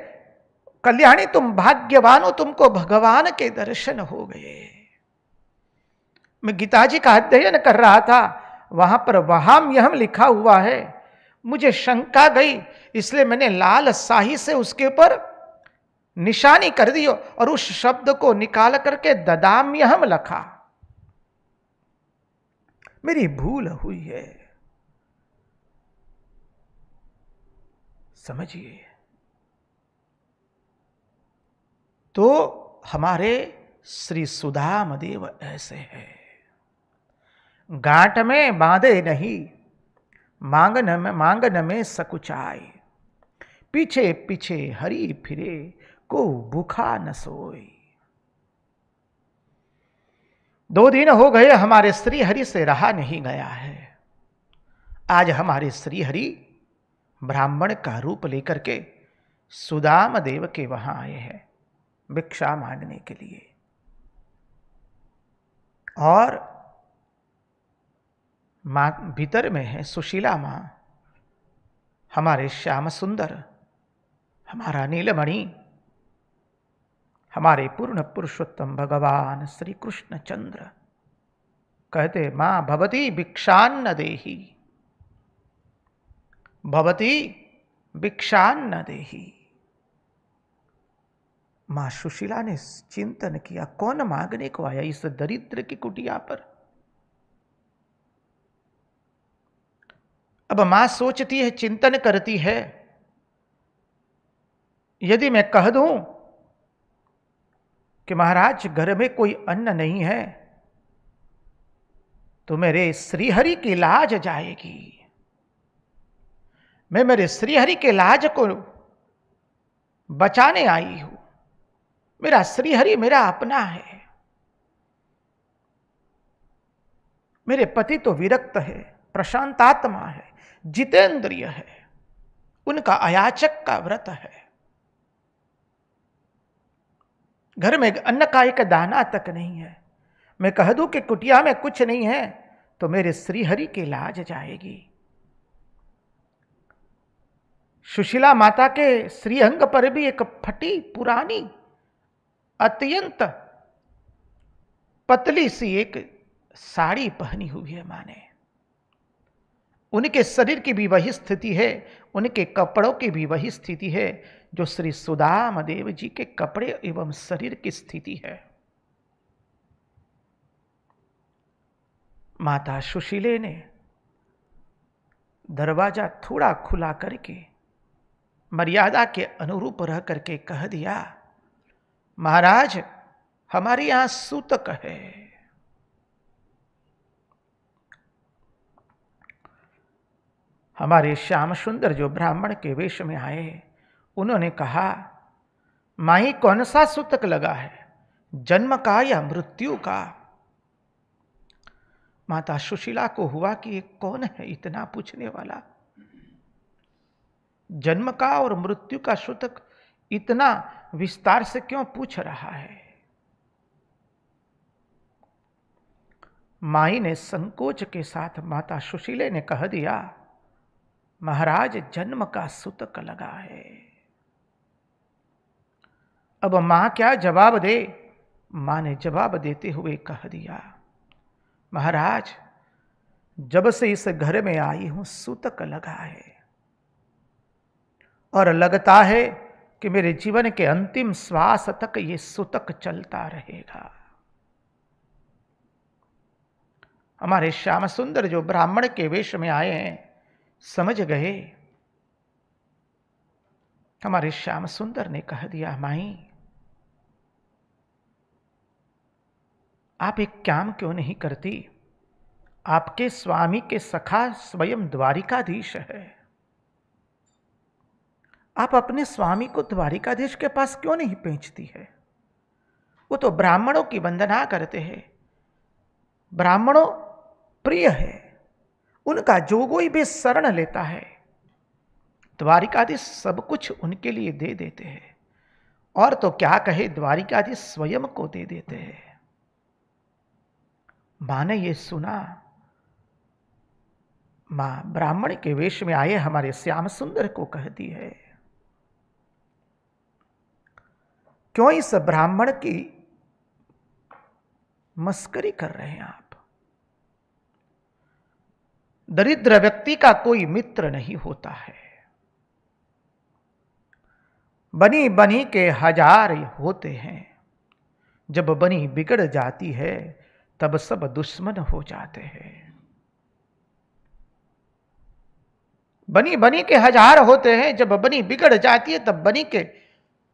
कल्याणी तुम भाग्यवान हो, तुमको भगवान के दर्शन हो गए। मैं गीता जी का अध्ययन कर रहा था, वहां पर वहाम यहम लिखा हुआ है, मुझे शंका गई, इसलिए मैंने लाल स्याही से उसके ऊपर निशानी कर दी और उस शब्द को निकाल करके ददाम्यहम लिखा। मेरी भूल हुई है, समझिए। तो हमारे श्री सुदाम देव ऐसे हैं, गांठ में बांधे नहीं, मांगन में सकुचाए, पीछे पीछे हरी फिरे, को भूखा न सोई। 2 दिन हो गए हमारे श्री हरि से रहा नहीं गया है। आज हमारे श्री हरि ब्राह्मण का रूप लेकर के सुदाम देव के वहां आए हैं भिक्षा मांगने के लिए। और मां भीतर में है सुशीला मां, हमारे श्याम सुंदर, हमारा नीलमणि, हमारे पूर्ण पुरुषोत्तम भगवान श्री कृष्ण चंद्र कहते, मां भवती भिक्षान्न देही, भवती भिक्षान्न देही। मां सुशीला ने चिंतन किया, कौन मांगने को आया इस दरिद्र की कुटिया पर। अब मां सोचती है, चिंतन करती है, यदि मैं कह दूं कि महाराज घर में कोई अन्न नहीं है तो मेरे श्रीहरि की लाज जाएगी। मैं मेरे श्रीहरि के लाज को बचाने आई हूं। मेरा श्रीहरि मेरा अपना है। मेरे पति तो विरक्त है, प्रशांतात्मा है, जितेंद्रिय है, उनका अयाचक का व्रत है। घर में अन्न का एक दाना तक नहीं है। मैं कह दूं कि कुटिया में कुछ नहीं है तो मेरे श्रीहरि की लाज जाएगी। सुशीला माता के श्रीअंग पर भी एक फटी पुरानी अत्यंत पतली सी एक साड़ी पहनी हुई है मां ने। उनके शरीर की भी वही स्थिति है, उनके कपड़ों की भी वही स्थिति है जो श्री सुदाम देव जी के कपड़े एवं शरीर की स्थिति है। माता सुशीले ने दरवाजा थोड़ा खुला करके मर्यादा के अनुरूप रह करके कह दिया, महाराज हमारे यहां सूतक है। हमारे श्याम सुंदर जो ब्राह्मण के वेश में आए, उन्होंने कहा, माही कौन सा सूतक लगा है, जन्म का या मृत्यु का। माता सुशीला को हुआ कि ये कौन है इतना पूछने वाला। जन्म का और मृत्यु का सूतक इतना विस्तार से क्यों पूछ रहा है। माई ने संकोच के साथ माता सुशीले ने कह दिया, महाराज जन्म का सूतक लगा है। अब मां क्या जवाब दे। मां ने जवाब देते हुए कह दिया, महाराज जब से इस घर में आई हूं सूतक लगा है और लगता है कि मेरे जीवन के अंतिम श्वास तक ये सूतक चलता रहेगा। हमारे श्याम सुंदर जो ब्राह्मण के वेश में आए हैं समझ गए। हमारे श्याम सुंदर ने कह दिया, माई आप एक काम क्यों नहीं करती। आपके स्वामी के सखा स्वयं द्वारिकाधीश है। आप अपने स्वामी को द्वारिकाधीश के पास क्यों नहीं भेजती है। वो तो ब्राह्मणों की वंदना करते हैं, ब्राह्मणों प्रिय है, उनका जो कोई भी शरण लेता है द्वारिकाधीश सब कुछ उनके लिए दे देते हैं। और तो क्या कहे, द्वारिकाधीश स्वयं को दे देते हैं। मां ने ये सुना। मां ब्राह्मण के वेश में आए हमारे श्याम सुंदर को कहती है, क्यों इस ब्राह्मण की मस्करी कर रहे हैं आप। दरिद्र व्यक्ति का कोई मित्र नहीं होता है। बनी बनी के हजार होते हैं, जब बनी बिगड़ जाती है तब सब दुश्मन हो जाते हैं। बनी बनी के हजार होते हैं, जब बनी बिगड़ जाती है तब बनी के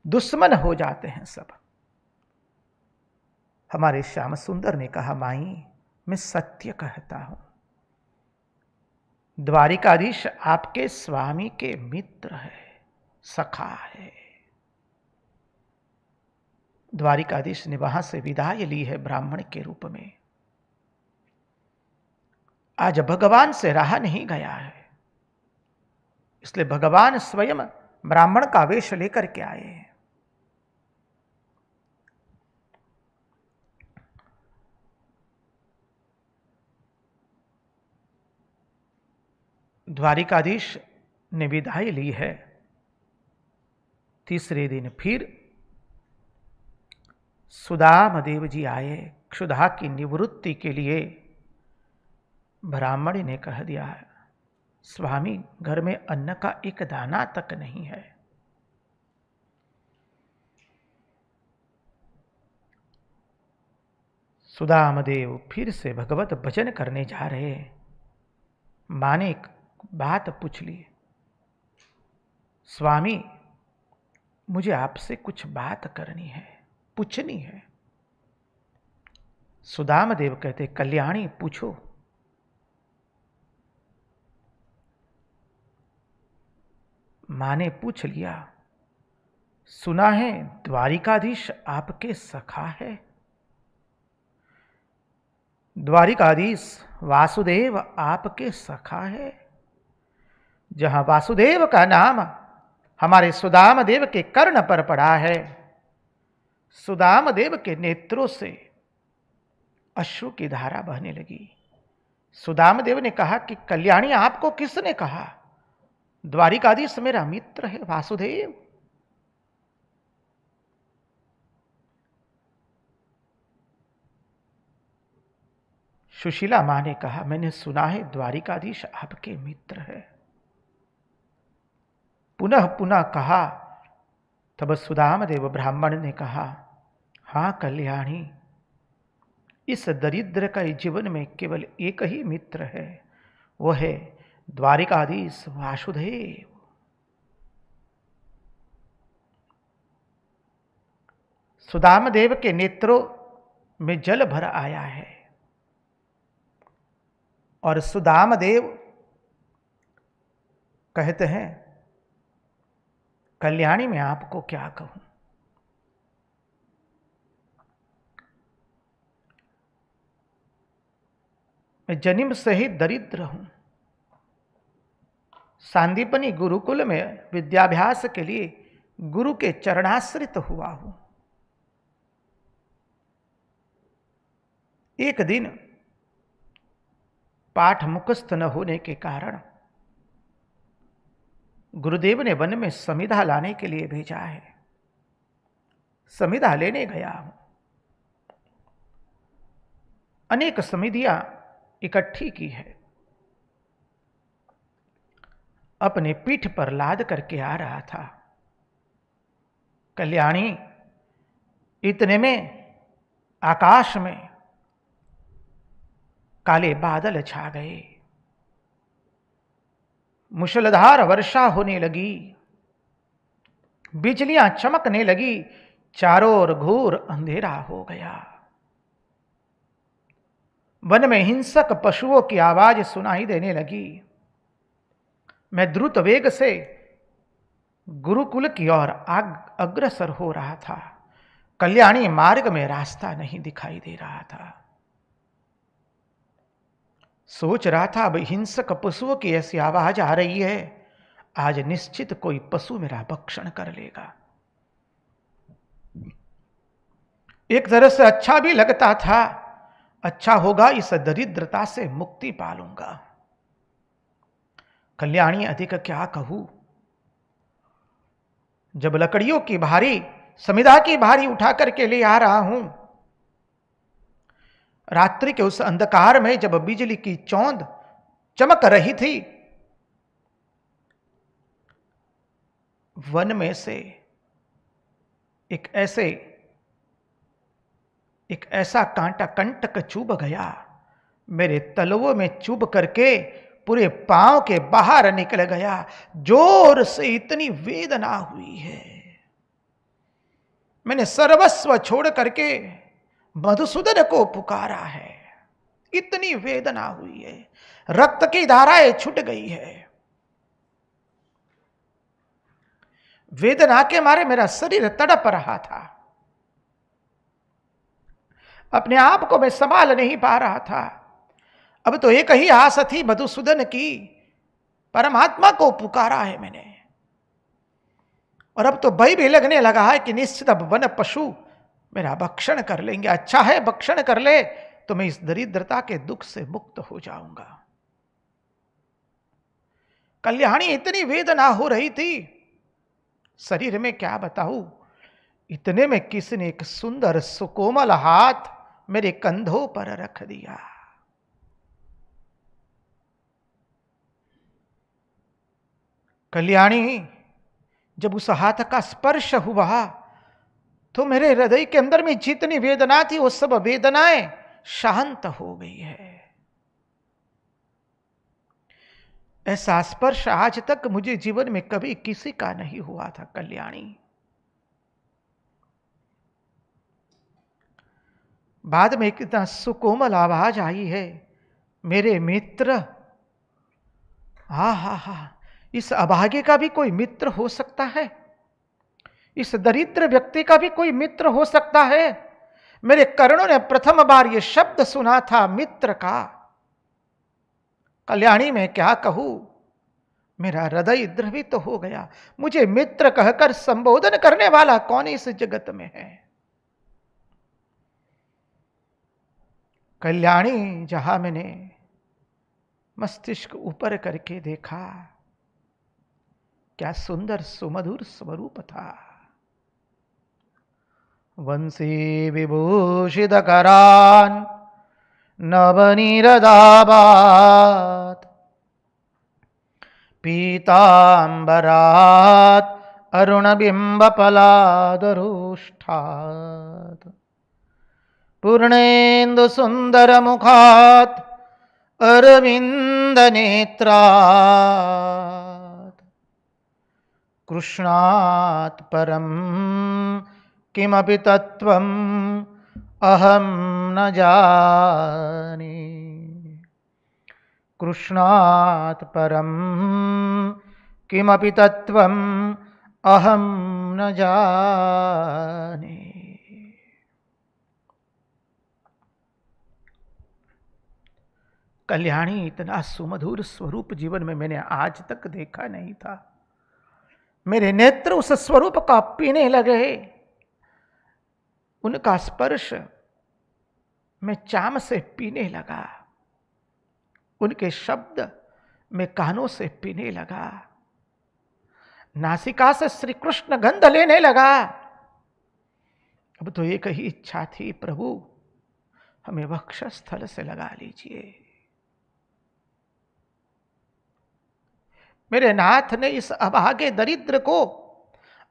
दुश्मन हो जाते हैं सब। हमारे श्याम सुंदर ने कहा, माई मैं सत्य कहता हूं, द्वारिकाधीश आपके स्वामी के मित्र है, सखा है। द्वारिकाधीश ने वहां से विदाई ली है ब्राह्मण के रूप में। आज भगवान से रहा नहीं गया है, इसलिए भगवान स्वयं ब्राह्मण का वेश लेकर के आए हैं। द्वारिकाधीश ने विदाई ली है। तीसरे दिन फिर सुदामदेव जी आए क्षुधा की निवृत्ति के लिए। ब्राह्मणी ने कह दिया, स्वामी घर में अन्न का एक दाना तक नहीं है। सुदामदेव फिर से भगवत भजन करने जा रहे। मां ने एक बात पूछ ली, स्वामी मुझे आपसे कुछ बात करनी है, पूछनी है। सुदामदेव कहते, कल्याणी पूछो। मां ने पूछ लिया, सुना है द्वारिकाधीश आपके सखा है। द्वारिकाधीश वासुदेव आपके सखा है। जहां वासुदेव का नाम हमारे सुदामदेव के कर्ण पर पड़ा है, सुदामदेव के नेत्रों से अश्रु की धारा बहने लगी। सुदामदेव ने कहा कि कल्याणी आपको किसने कहा? द्वारिकाधीश मेरा मित्र है वासुदेव। सुशीला मां ने कहा, मैंने सुना है द्वारिकाधीश आपके मित्र है। पुनः पुनः कहा। तब सुदामदेव ब्राह्मण ने कहा, हां कल्याणी, इस दरिद्र का जीवन में केवल एक ही मित्र है, वो है द्वारिकाधीश वासुदेव। सुदामदेव के नेत्रों में जल भर आया है और सुदामदेव कहते हैं, कल्याणी मैं आपको क्या कहूं। मैं जन्म से ही दरिद्र हूं। सांदीपनी गुरुकुल में विद्याभ्यास के लिए गुरु के चरणाश्रित हुआ हूं। एक दिन पाठ मुखस्थ न होने के कारण गुरुदेव ने वन में समिधा लाने के लिए भेजा है। समिधा लेने गया हूं। अनेक समिधियां इकट्ठी की है। अपने पीठ पर लाद करके आ रहा था। कल्याणी, इतने में आकाश में काले बादल छा गए। मूसलाधार वर्षा होने लगी। बिजलियां चमकने लगी। चारों ओर घोर अंधेरा हो गया। वन में हिंसक पशुओं की आवाज सुनाई देने लगी। मैं द्रुत वेग से गुरुकुल की ओर अग्रसर हो रहा था। कल्याणी मार्ग में रास्ता नहीं दिखाई दे रहा था। सोच रहा था, अब हिंसक पशुओं की ऐसी आवाज आ रही है, आज निश्चित कोई पशु मेरा भक्षण कर लेगा। एक तरह से अच्छा भी लगता था, अच्छा होगा, इस दरिद्रता से मुक्ति पालूंगा। कल्याणी अधिक क्या कहूं। जब लकड़ियों की भारी, समिधा की भारी उठा करके ले आ रहा हूं, रात्रि के उस अंधकार में जब बिजली की चौंध चमक रही थी, वन में से एक ऐसा कांटा कंटक चुभ गया। मेरे तलवों में चुभ करके पूरे पांव के बाहर निकल गया। जोर से इतनी वेदना हुई है। मैंने सर्वस्व छोड़ करके मधुसूदन को पुकारा है। इतनी वेदना हुई है, रक्त की धाराएं छूट गई है। वेदना के मारे मेरा शरीर तड़प रहा था। अपने आप को मैं संभाल नहीं पा रहा था। अब तो एक ही आस थी मधुसूदन की, परमात्मा को पुकारा है मैंने। और अब तो भय भी लगने लगा है कि निश्चित अब वन पशु मेरा भक्षण कर लेंगे। अच्छा है, भक्षण कर ले तो मैं इस दरिद्रता के दुख से मुक्त हो जाऊंगा। कल्याणी, इतनी वेदना हो रही थी शरीर में, क्या बताऊं। इतने में किसी ने एक सुंदर सुकोमल हाथ मेरे कंधों पर रख दिया। कल्याणी, जब उस हाथ का स्पर्श हुआ तो मेरे हृदय के अंदर में जितनी वेदना थी वो सब वेदनाएं शांत हो गई है। ऐसा स्पर्श आज तक मुझे जीवन में कभी किसी का नहीं हुआ था कल्याणी। बाद में कितना सुकोमल आवाज आई है, मेरे मित्र। हा हा हा, इस अभागे का भी कोई मित्र हो सकता है? इस दरिद्र व्यक्ति का भी कोई मित्र हो सकता है? मेरे कर्णों ने प्रथम बार यह शब्द सुना था मित्र का। कल्याणी, मैं क्या कहूं, मेरा हृदय द्रवित तो हो गया। मुझे मित्र कहकर संबोधन करने वाला कौन इस जगत में है? कल्याणी, जहां मैंने मस्तिष्क ऊपर करके देखा, क्या सुंदर सुमधुर स्वरूप था। वंशी विभूषित करान नवनीरदाबात पीतांबरात अरुणबिंबपलादरुष्ठात् पूर्णेन्दु सुंदर मुखात अरविंद नेत्रात् कृष्णात् परम किमपि तत्त्वम् अहं न जाने। कृष्णात् परम किमपि तत्त्वम् अहं न जाने। कल्याणी, इतना सुमधुर स्वरूप जीवन में मैंने आज तक देखा नहीं था। मेरे नेत्र उस स्वरूप का पीने लगे। उनका स्पर्श मैं चाम से पीने लगा। उनके शब्द मैं कानों से पीने लगा। नासिका से श्री कृष्ण गंध लेने लगा। अब तो एक ही इच्छा थी, प्रभु हमें वक्षस्थल से लगा लीजिए। मेरे नाथ ने इस अभागे दरिद्र को,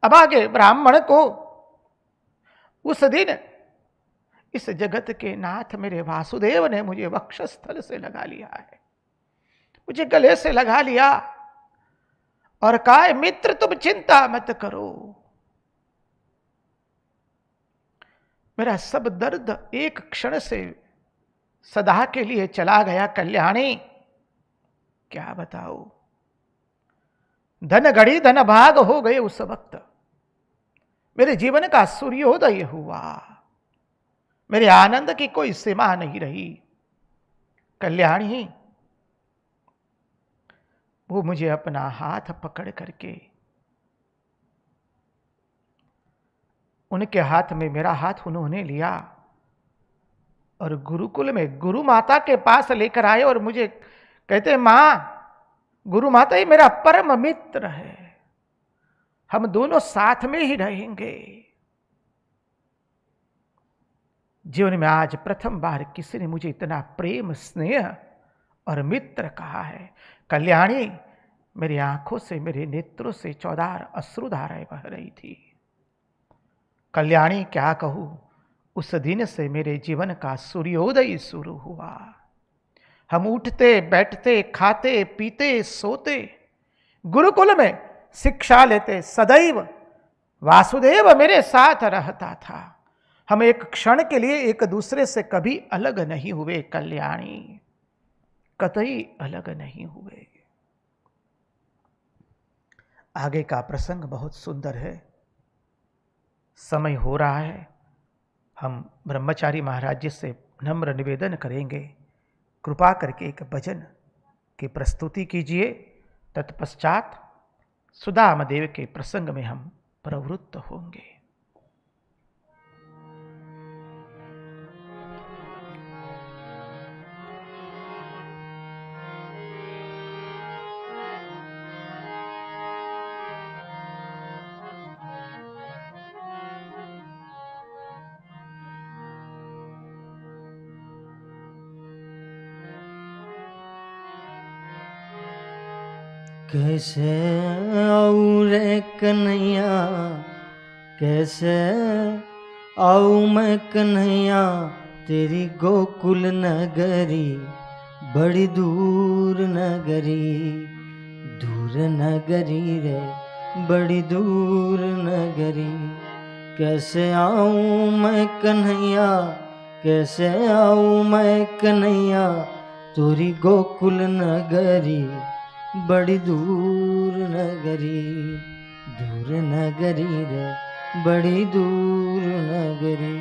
अभागे ब्राह्मण को उस दिन इस जगत के नाथ मेरे वासुदेव ने मुझे वक्षस्थल से लगा लिया है, मुझे गले से लगा लिया और कहा, मित्र तुम चिंता मत करो। मेरा सब दर्द एक क्षण से सदा के लिए चला गया। कल्याणी, क्या बताओ, धन घड़ी धन भाग हो गए। उस वक्त मेरे जीवन का सूर्योदय हुआ। मेरे आनंद की कोई सीमा नहीं रही। कल्याणी, वो मुझे अपना हाथ पकड़ करके, उनके हाथ में मेरा हाथ उन्होंने लिया और गुरुकुल में गुरु माता के पास लेकर आए और मुझे कहते, मां, गुरु माता ही मेरा परम मित्र है, हम दोनों साथ में ही रहेंगे। जीवन में आज प्रथम बार किसी ने मुझे इतना प्रेम स्नेह और मित्र कहा है। कल्याणी, मेरी आंखों से, मेरे नेत्रों से 14 अश्रुधाराएं बह रही थी। कल्याणी, क्या कहूं, उस दिन से मेरे जीवन का सूर्योदय शुरू हुआ। हम उठते बैठते, खाते पीते, सोते, गुरुकुल में शिक्षा लेते, सदैव वासुदेव मेरे साथ रहता था। हम एक क्षण के लिए एक दूसरे से कभी अलग नहीं हुए। कल्याणी, कतई अलग नहीं हुए। आगे का प्रसंग बहुत सुंदर है। समय हो रहा है, हम ब्रह्मचारी महाराज जी से नम्र निवेदन करेंगे, कृपा करके एक भजन की प्रस्तुति कीजिए। तत्पश्चात सुदामदेव के प्रसंग में हम प्रवृत्त होंगे। कैसे आऊं रे कन्हैया, कैसे आऊं मैं कन्हैया, तेरी गोकुल नगरी बड़ी दूर नगरी, दूर नगरी रे बड़ी दूर नगरी। कैसे आऊं मैं कन्हैया, कैसे आऊं मैं कन्हैया, तोरी गोकुल नगरी बड़ी दूर नगरी, दूर नगरी रे बड़ी दूर नगरी।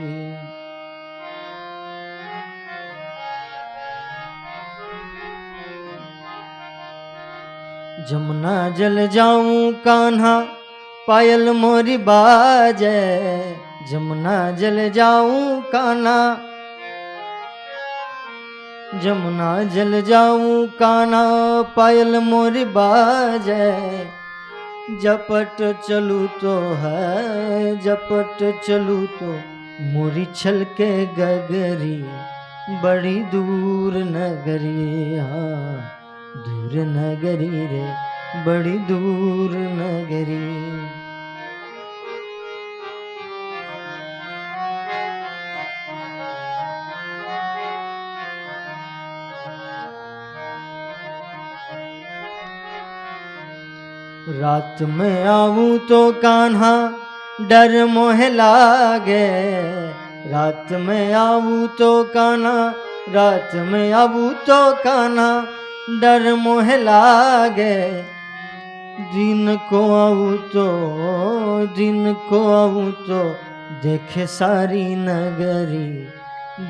जमुना जल जाऊं कान्हा, पायल मोरी बाजे, जमुना जल जाऊं कान्हा, जमुना जल जाऊं कान्हा, पायल मोरी बाजे। जपट चलू तो है, जपट चलू तो मोरी छलके गगरी, बड़ी दूर नगरी, हाँ दूर नगरी रे बड़ी दूर नगरी। रात में आऊं तो कान्हा डर मोह लागे, रात में आऊं तो कान्हा, रात में आऊं तो कान्हा डर मोह लागे। दिन को आऊं तो, दिन को आऊं तो देखे सारी नगरी,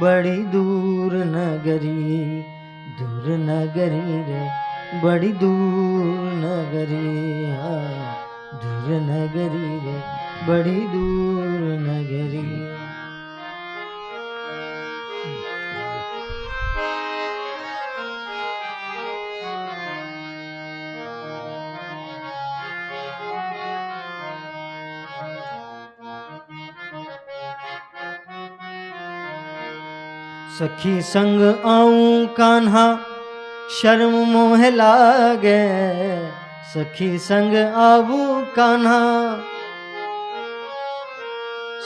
बड़ी दूर नगरी, दूर नगरी रे बड़ी दूर नगरी, हाँ दूर नगरी रे बड़ी दूर नगरी। सखी संग आऊं कान्हा, शर्म मोह लागे, सखी संग आऊं कान्हा,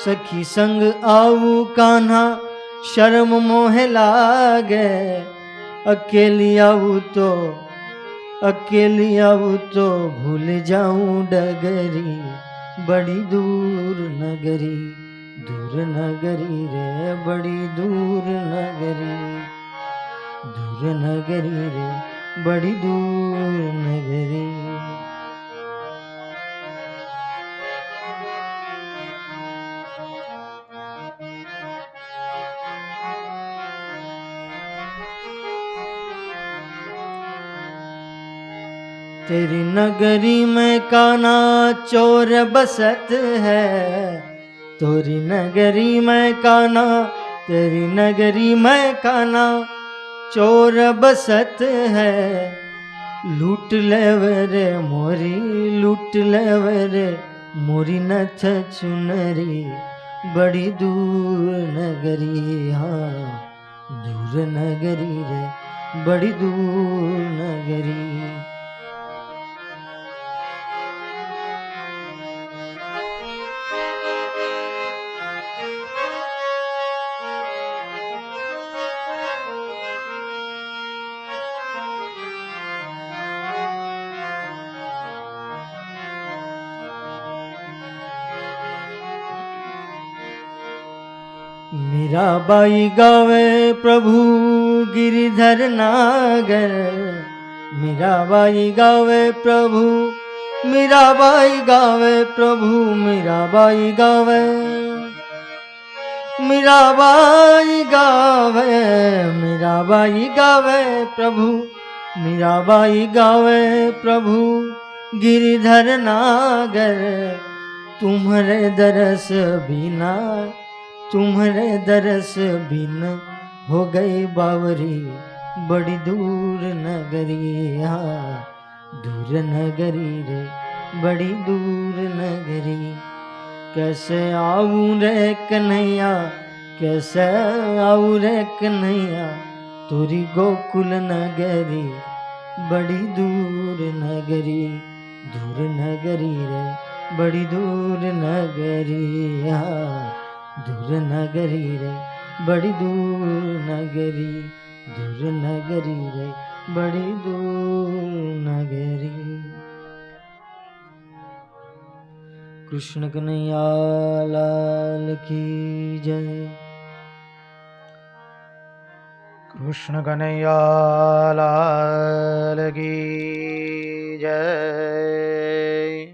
सखी संग आऊं कान्हा, शर्म मोह लागे। अकेली आऊं तो, अकेली आऊं तो भूल जाऊं डगरी, बड़ी दूर नगरी, दूर नगरी रे बड़ी दूर नगरी, दूर नगरी रे बड़ी दूर नगरी। तेरी नगरी में काना चोर बसत है, तोरी नगरी में काना, तेरी नगरी में काना चोर बसत है। लूट लेवरे मोरी, लूट लेवरे मोरी नथ चुनरी, बड़ी दूर नगरी, हाँ दूर नगरी रे बड़ी दूर नगरी। मीराबाई गावे प्रभु गिरिधर नागर, मीराबाई गावे प्रभु, मीराबाई गावे प्रभु, मीराबाई गावे, मीराबाई गावे, मीराबाई गावे प्रभु, मीराबाई गावे प्रभु गिरिधर नागर। तुम्हारे दरस बिना, तुम्हारे दरस बिन हो गई बावरी, बड़ी दूर नगरी, हाँ दूर नगरी रे बड़ी दूर नगरी। कैसे आऊं रे कन्हैया, कैसे आऊं रे कन्हैया, तोरी गोकुल नगरी बड़ी दूर नगरी, दूर नगरी रे, बड़ी दूर नगरी, दूर नगरी रे, बड़ी दूर नगरी, दूर नगरी रे, बड़ी दूर नगरी। कृष्ण कन्हैया लाल की जय। कृष्ण कन्हैया लाल की जय।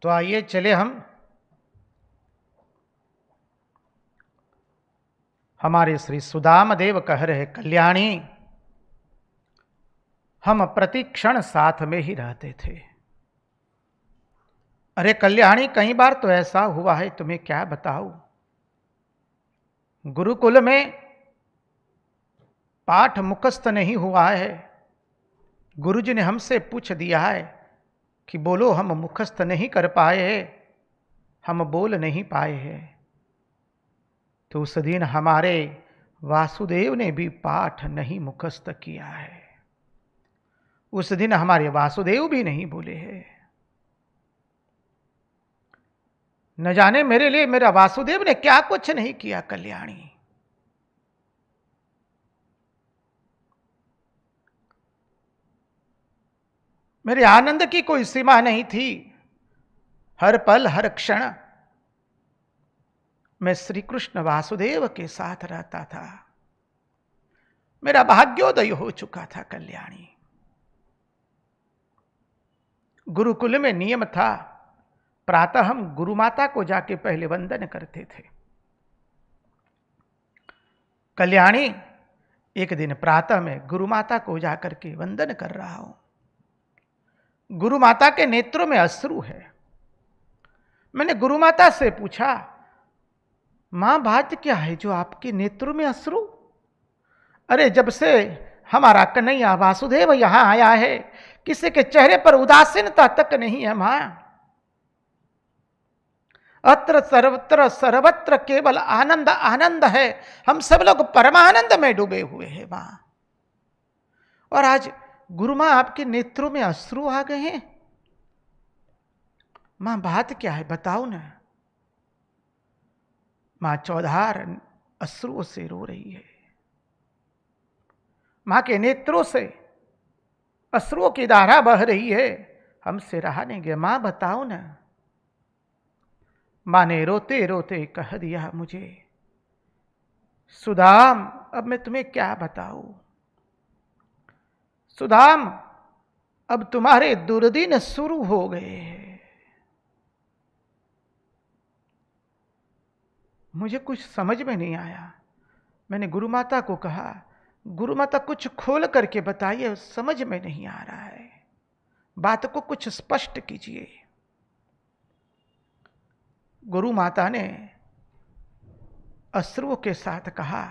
तो आइए चले हम हमारे श्री सुदाम देव कह रहे, कल्याणी हम प्रति क्षण साथ में ही रहते थे। अरे कल्याणी, कई बार तो ऐसा हुआ है, तुम्हें क्या बताऊं। गुरुकुल में पाठ मुखस्त नहीं हुआ है। गुरुजी ने हमसे पूछ दिया है कि बोलो, हम मुखस्त नहीं कर पाए हैं, हम बोल नहीं पाए हैं। तो उस दिन हमारे वासुदेव ने भी पाठ नहीं मुखस्त किया है। उस दिन हमारे वासुदेव भी नहीं बोले हैं। न जाने मेरे लिए मेरा वासुदेव ने क्या कुछ नहीं किया। कल्याणी, मेरे आनंद की कोई सीमा नहीं थी। हर पल हर क्षण मैं श्री कृष्ण वासुदेव के साथ रहता था। मेरा भाग्योदय हो चुका था। कल्याणी, गुरुकुल में नियम था, प्रातः हम गुरु माता को जाके पहले वंदन करते थे। कल्याणी, एक दिन प्रातः में गुरु माता को जाकर के वंदन कर रहा हूं। गुरु माता के नेत्रों में अश्रु है। मैंने गुरु माता से पूछा, मां बात क्या है जो आपके नेत्रों में अश्रु? अरे जब से हमारा कन्हैया वासुदेव यहां आया है, किसी के चेहरे पर उदासीनता तक नहीं है मां। अत्र सर्वत्र सर्वत्र केवल आनंद आनंद है। हम सब लोग परमानंद में डूबे हुए हैं मां। और आज गुरु मां आपके नेत्रों में अश्रु आ गए हैं। मां बात क्या है, बताओ ना। मां चौधार अश्रुओं से रो रही है। मां के नेत्रों से अश्रुओं की धारा बह रही है। हमसे रहा नहीं गया। मां बताओ ना। मां ने रोते रोते कह दिया मुझे, सुदाम अब मैं तुम्हें क्या बताऊं। सुदाम, अब तुम्हारे दुर्दिन शुरू हो गए हैं। मुझे कुछ समझ में नहीं आया। मैंने गुरु माता को कहा, गुरु माता कुछ खोल करके बताइए, समझ में नहीं आ रहा है, बात को कुछ स्पष्ट कीजिए। गुरु माता ने अश्रुओं के साथ कहा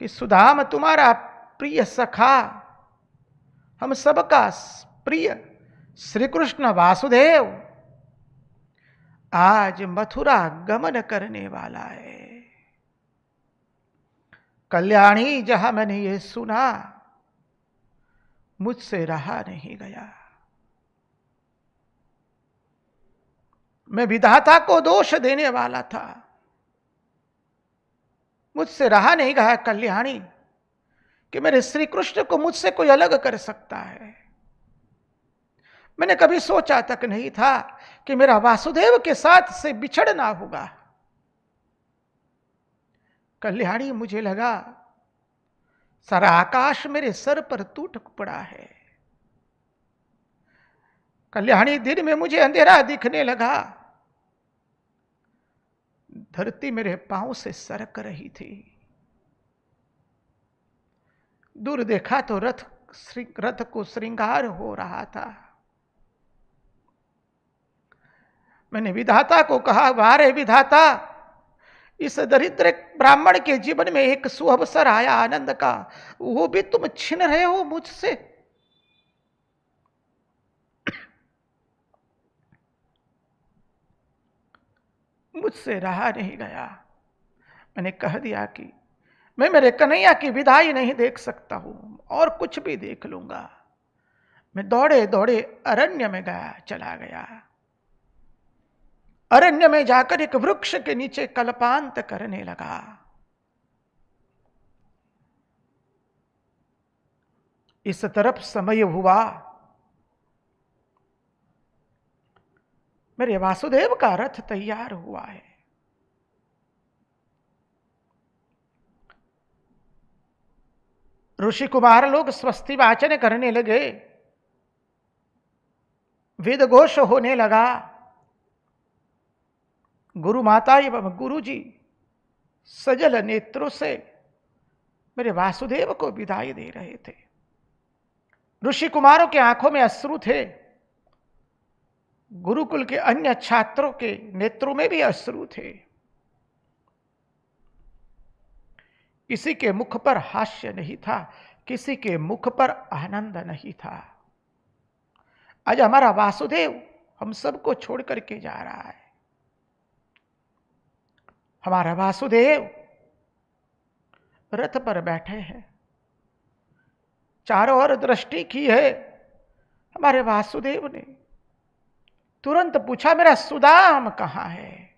कि सुदाम, तुम्हारा प्रिय सखा, हम सबका प्रिय श्री कृष्ण वासुदेव आज मथुरा गमन करने वाला है। कल्याणी, जहां मैंने ये सुना, मुझसे रहा नहीं गया। मैं विधाता को दोष देने वाला था, मुझसे रहा नहीं गया कल्याणी, कि मेरे श्री कृष्ण को मुझसे कोई अलग कर सकता है। मैंने कभी सोचा तक नहीं था कि मेरा वासुदेव के साथ से बिछड़ना होगा। कल्याणी, मुझे लगा सारा आकाश मेरे सर पर टूट पड़ा है। कल्याणी, दिन में मुझे अंधेरा दिखने लगा। धरती मेरे पांव से सरक रही थी। दूर देखा तो रथ को श्रृंगार हो रहा था। मैंने विधाता को कहा, वारे विधाता, इस दरिद्र ब्राह्मण के जीवन में एक सुअवसर आया आनंद का, वो भी तुम छीन रहे हो मुझसे। मुझसे रहा नहीं गया। मैंने कह दिया कि मैं मेरे कन्हैया की विदाई नहीं देख सकता हूं, और कुछ भी देख लूंगा। मैं दौड़े दौड़े अरण्य में चला गया। अरण्य में जाकर एक वृक्ष के नीचे कल्पांत करने लगा। इस तरफ समय हुआ, मेरे वासुदेव का रथ तैयार हुआ है। ऋषि कुमार लोग स्वस्ति वाचन करने लगे, वेद घोष होने लगा। गुरु माता एवं गुरु जी सजल नेत्रों से मेरे वासुदेव को विदाई दे रहे थे। ऋषि कुमारों के आंखों में अश्रु थे, गुरुकुल के अन्य छात्रों के नेत्रों में भी अश्रु थे। किसी के मुख पर हास्य नहीं था, किसी के मुख पर आनंद नहीं था। आज हमारा वासुदेव हम सबको छोड़ करके जा रहा है। हमारा वासुदेव रथ पर बैठे हैं, चारों ओर दृष्टि की है। हमारे वासुदेव ने तुरंत पूछा, मेरा सुदाम कहां है?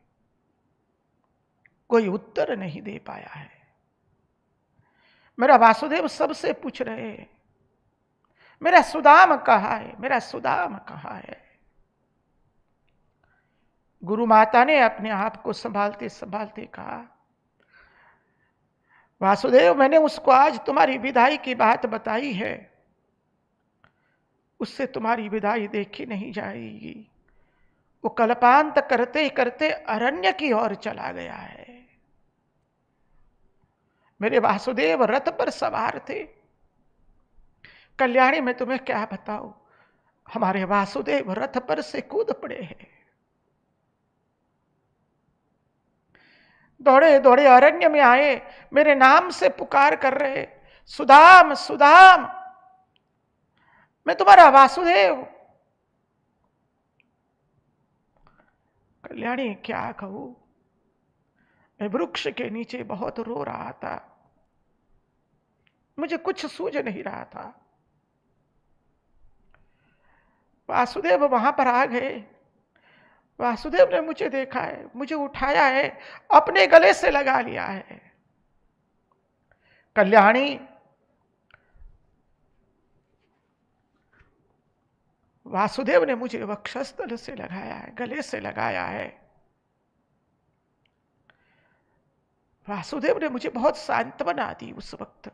कोई उत्तर नहीं दे पाया है। मेरा वासुदेव सबसे पूछ रहे हैं, मेरा सुदाम कहां है? मेरा सुदाम कहां है? गुरु माता ने अपने आप को संभालते संभालते कहा, वासुदेव, मैंने उसको आज तुम्हारी विदाई की बात बताई है, उससे तुम्हारी विदाई देखी नहीं जाएगी। वो कल्पांत करते करते अरण्य की ओर चला गया है। मेरे वासुदेव रथ पर सवार थे। कल्याणी, मैं तुम्हें क्या बताऊं, हमारे वासुदेव रथ पर से कूद पड़े हैं। दौड़े दौड़े अरण्य में आए, मेरे नाम से पुकार कर रहे, सुदाम सुदाम, मैं तुम्हारा वासुदेव। कल्याणी, क्या कहूं, मैं वृक्ष के नीचे बहुत रो रहा था, मुझे कुछ सूझ नहीं रहा था। वासुदेव वहां पर आ गए। वासुदेव ने मुझे देखा है, मुझे उठाया है, अपने गले से लगा लिया है। कल्याणी, वासुदेव ने मुझे वक्षस्थल से लगाया है, गले से लगाया है। वासुदेव ने मुझे बहुत सांत्वना दी उस वक्त।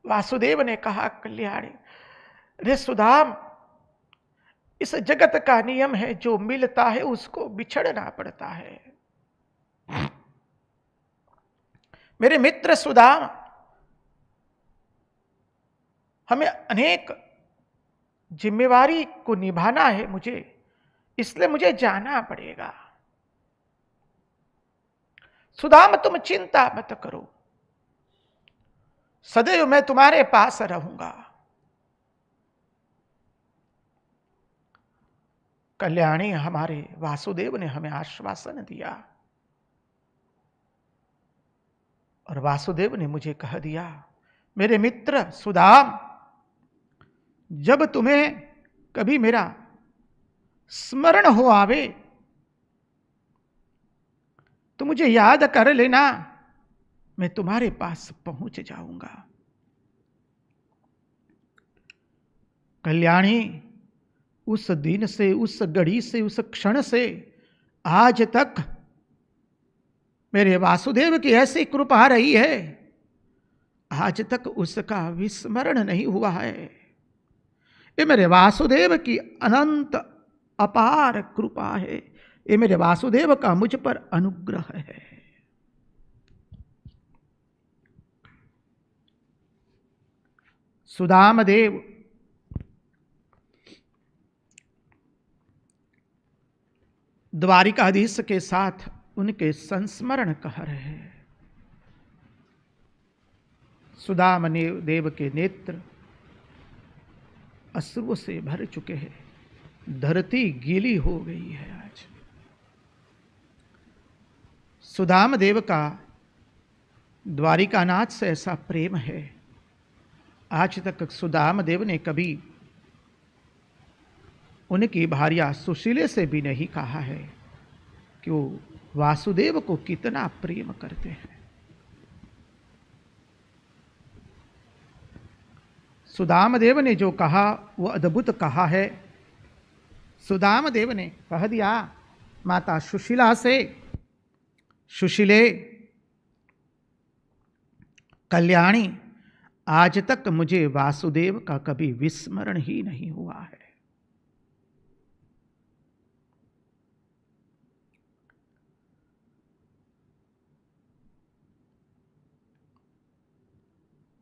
वासुदेव ने कहा, कल्याणी, रे सुदाम, इस जगत का नियम है, जो मिलता है उसको बिछड़ना पड़ता है। मेरे मित्र सुदाम, हमें अनेक जिम्मेवारी को निभाना है मुझे, इसलिए मुझे जाना पड़ेगा। सुदाम, तुम चिंता मत करो, सदैव मैं तुम्हारे पास रहूंगा। कल्याणी, हमारे वासुदेव ने हमें आश्वासन दिया, और वासुदेव ने मुझे कह दिया, मेरे मित्र सुदाम, जब तुम्हें कभी मेरा स्मरण हो आवे तो मुझे याद कर लेना, मैं तुम्हारे पास पहुंच जाऊंगा। कल्याणी, उस दिन से, उस घड़ी से, उस क्षण से आज तक मेरे वासुदेव की ऐसी कृपा रही है, आज तक उसका विस्मरण नहीं हुआ है। ये मेरे वासुदेव की अनंत अपार कृपा है, ये मेरे वासुदेव का मुझ पर अनुग्रह है। सुदाम देव द्वारिकाधीश के साथ उनके संस्मरण कह रहे हैं। सुदाम देव के नेत्र अश्रुओं से भर चुके हैं, धरती गीली हो गई है। आज सुदाम देव का द्वारिकानाथ से ऐसा प्रेम है, आज तक सुदाम देव ने कभी उनकी भार्या सुशीले से भी नहीं कहा है कि वो वासुदेव को कितना प्रेम करते हैं। सुदाम देव ने जो कहा वो अद्भुत कहा है। सुदाम देव ने कह दिया माता सुशीला से, सुशीले कल्याणी, आज तक मुझे वासुदेव का कभी विस्मरण ही नहीं हुआ है।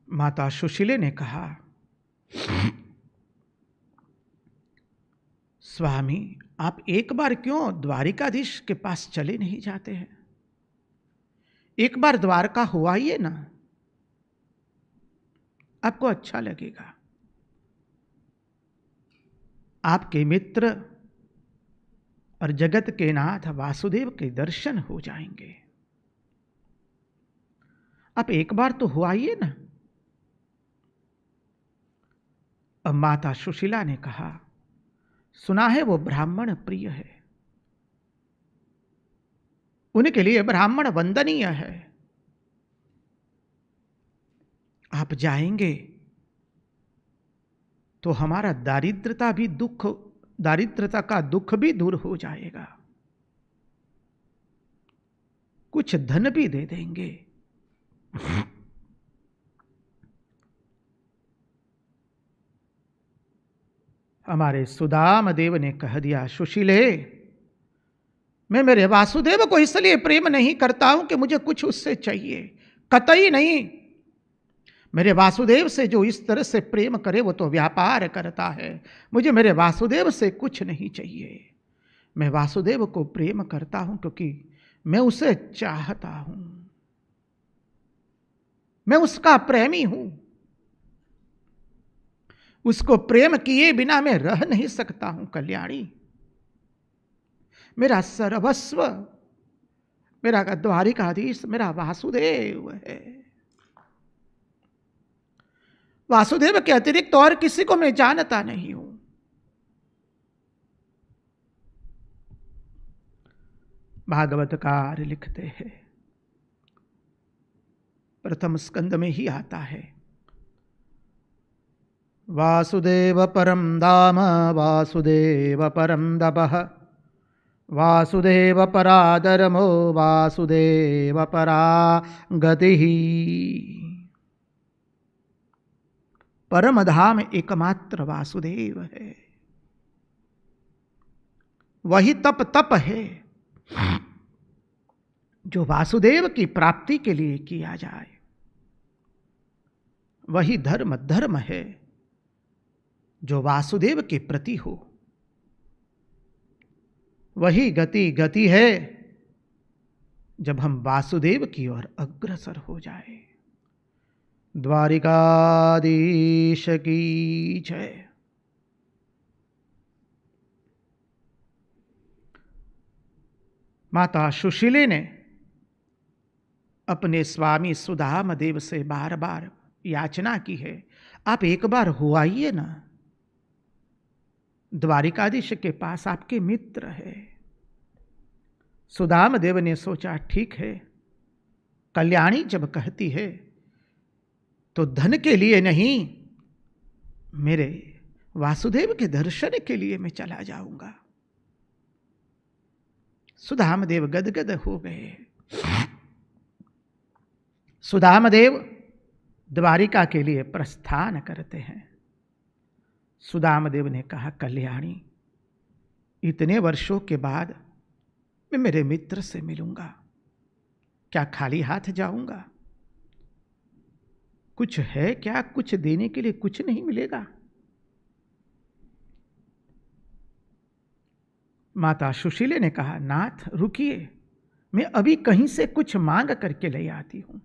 माता सुशीले ने कहा, स्वामी आप एक बार क्यों द्वारिकाधीश के पास चले नहीं जाते हैं? एक बार द्वारका हो आइए ना, आपको अच्छा लगेगा। आपके मित्र और जगत के नाथ वासुदेव के दर्शन हो जाएंगे। आप एक बार तो हो आइए ना। अब माता सुशीला ने कहा, सुना है वो ब्राह्मण प्रिय है, उनके लिए ब्राह्मण वंदनीय है। आप जाएंगे तो हमारा दारिद्रता का दुख भी दूर हो जाएगा, कुछ धन भी दे देंगे। हमारे सुदाम देव ने कह दिया, सुशीले मैं मेरे वासुदेव को इसलिए प्रेम नहीं करता हूं कि मुझे कुछ उससे चाहिए, कतई नहीं। मेरे वासुदेव से जो इस तरह से प्रेम करे वो तो व्यापार करता है। मुझे मेरे वासुदेव से कुछ नहीं चाहिए। मैं वासुदेव को प्रेम करता हूं क्योंकि मैं उसे चाहता हूं, मैं उसका प्रेमी हूं। उसको प्रेम किए बिना मैं रह नहीं सकता हूं। कल्याणी मेरा सर्वस्व, मेरा द्वारिकाधीश मेरा वासुदेव है। वासुदेव के अतिरिक्त और किसी को मैं जानता नहीं हूं। भागवतकार लिखते हैं, प्रथम स्कंद में ही आता है, वासुदेव परम धाम वासुदेव परम तपः वासुदेव पराधर्मो वासुदेव परा गतिः। परम धाम एकमात्र वासुदेव है, वही तप है जो वासुदेव की प्राप्ति के लिए किया जाए। वही धर्म है जो वासुदेव के प्रति हो। वही गति है जब हम वासुदेव की ओर अग्रसर हो जाए। द्वारिकाधीश की जय। माता सुशीले ने अपने स्वामी सुदाम देव से बार बार याचना की है, आप एक बार हो आइए ना। द्वारिकाधीश के पास आपके मित्र है। सुदाम देव ने सोचा ठीक है, कल्याणी जब कहती है तो धन के लिए नहीं, मेरे वासुदेव के दर्शन के लिए मैं चला जाऊंगा। सुदाम देव गदगद हो गए। सुदाम देव द्वारिका के लिए प्रस्थान करते हैं। सुदाम देव ने कहा, कल्याणी इतने वर्षों के बाद मैं मेरे मित्र से मिलूंगा, क्या खाली हाथ जाऊंगा? कुछ है क्या? कुछ देने के लिए कुछ नहीं मिलेगा? माता सुशीले ने कहा, नाथ रुकिए, मैं अभी कहीं से कुछ मांग करके ले आती हूं।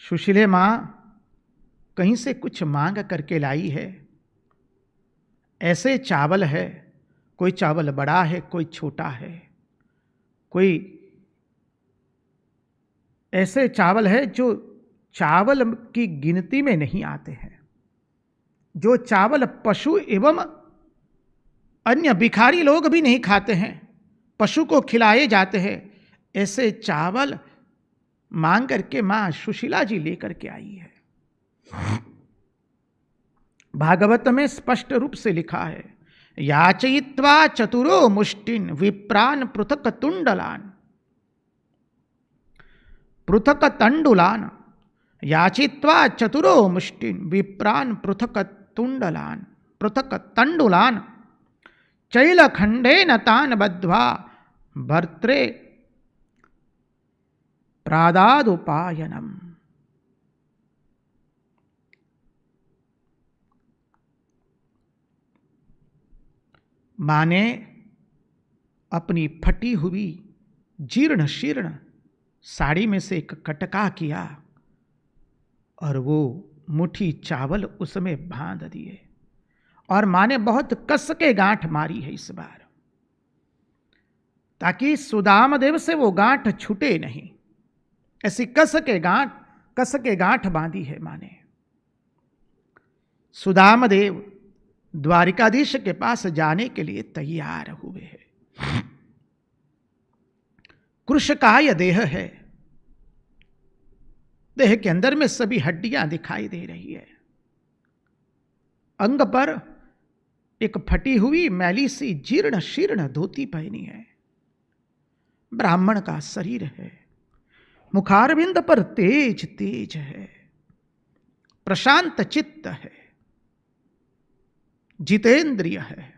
सुशीले मां कहीं से कुछ मांग करके लाई है। ऐसे चावल है, कोई चावल बड़ा है, कोई छोटा है, कोई ऐसे चावल है जो चावल की गिनती में नहीं आते हैं, जो चावल पशु एवं अन्य भिखारी लोग भी नहीं खाते हैं, पशु को खिलाए जाते हैं, ऐसे चावल मांग करके मां सुशीला जी लेकर के आई है। भागवत में स्पष्ट रूप से लिखा है, याचयित्वा चतुरो मुष्टिन विप्रान पृथक तुंडलान, पृथक तंडुलान, याचित्वा चतुरो मुष्टिन विप्रान पृथक तुंडलान, पृथक तंडुलान, चैल खंडेन तान बद्ध्वा भर्त्रे प्रादादुपायनम। मां ने अपनी फटी हुई जीर्ण शीर्ण साड़ी में से एक कटका किया और वो मुट्ठी चावल उसमें बांध दिए, और मां ने बहुत कस के गांठ मारी है इस बार, ताकि सुदामदेव से वो गांठ छूटे नहीं। ऐसी कस के गांठ बांधी है मां ने। सुदामदेव द्वारिकाधीश के पास जाने के लिए तैयार हुए हैं। कृशकाय देह है, देह के अंदर में सभी हड्डियां दिखाई दे रही है। अंग पर एक फटी हुई मैली सी जीर्ण शीर्ण धोती पहनी है। ब्राह्मण का शरीर है, मुखारविंद पर तेज तेज है, प्रशांत चित्त है, जितेंद्रिय है।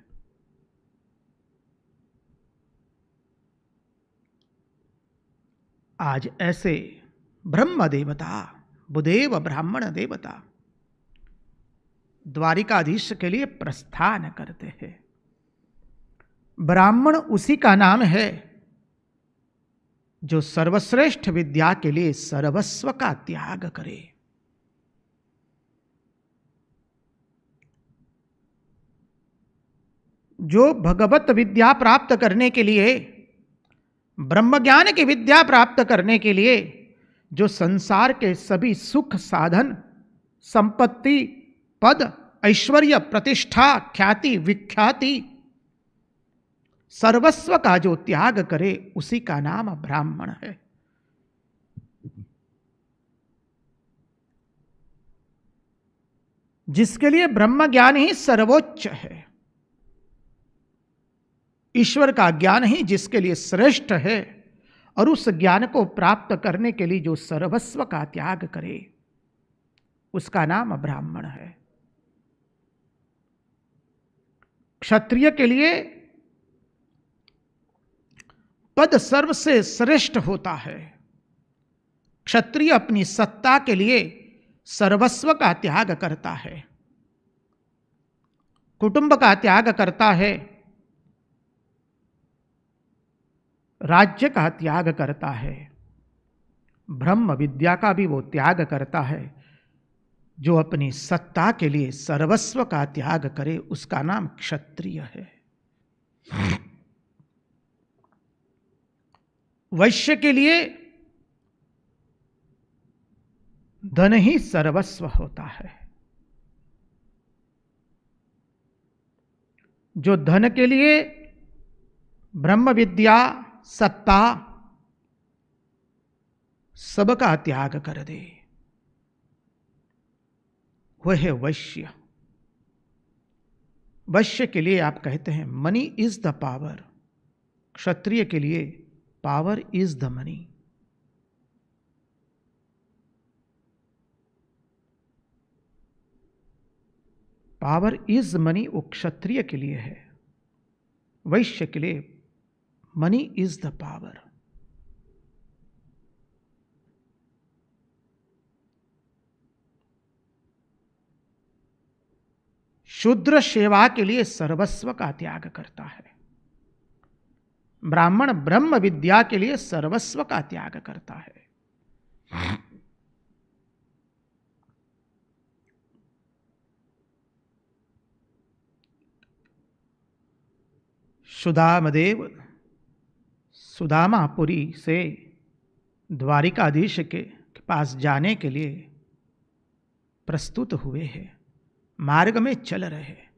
आज ऐसे ब्रह्म देवता, बुदेव ब्राह्मण देवता द्वारिकाधीश के लिए प्रस्थान करते हैं। ब्राह्मण उसी का नाम है जो सर्वश्रेष्ठ विद्या के लिए सर्वस्व का त्याग करे। जो भगवत विद्या प्राप्त करने के लिए, ब्रह्म ज्ञान की विद्या प्राप्त करने के लिए, जो संसार के सभी सुख साधन, संपत्ति, पद, ऐश्वर्य, प्रतिष्ठा, ख्याति, विख्याति, सर्वस्व का जो त्याग करे, उसी का नाम ब्राह्मण है। जिसके लिए ब्रह्म ज्ञान ही सर्वोच्च है, ईश्वर का ज्ञान ही जिसके लिए श्रेष्ठ है, और उस ज्ञान को प्राप्त करने के लिए जो सर्वस्व का त्याग करे, उसका नाम ब्राह्मण है। क्षत्रिय के लिए पद सर्व से श्रेष्ठ होता है। क्षत्रिय अपनी सत्ता के लिए सर्वस्व का त्याग करता है, कुटुंब का त्याग करता है, राज्य का त्याग करता है, ब्रह्म विद्या का भी वो त्याग करता है। जो अपनी सत्ता के लिए सर्वस्व का त्याग करे, उसका नाम क्षत्रिय है। वैश्य के लिए धन ही सर्वस्व होता है। जो धन के लिए ब्रह्म विद्या, सत्ता सबका त्याग कर दे, वह है वैश्य। वैश्य के लिए आप कहते हैं मनी इज द पावर, क्षत्रिय के लिए power is the money. Power is money वो क्षत्रिय के लिए है, वैश्य के लिए मनी इज द पावर। शूद्र सेवा के लिए सर्वस्व का त्याग करता है, ब्राह्मण ब्रह्म विद्या के लिए सर्वस्व का त्याग करता है। सुदामदेव सुदामापुरी से द्वारिकाधीश के पास जाने के लिए प्रस्तुत हुए हैं। मार्ग में चल रहे हैं,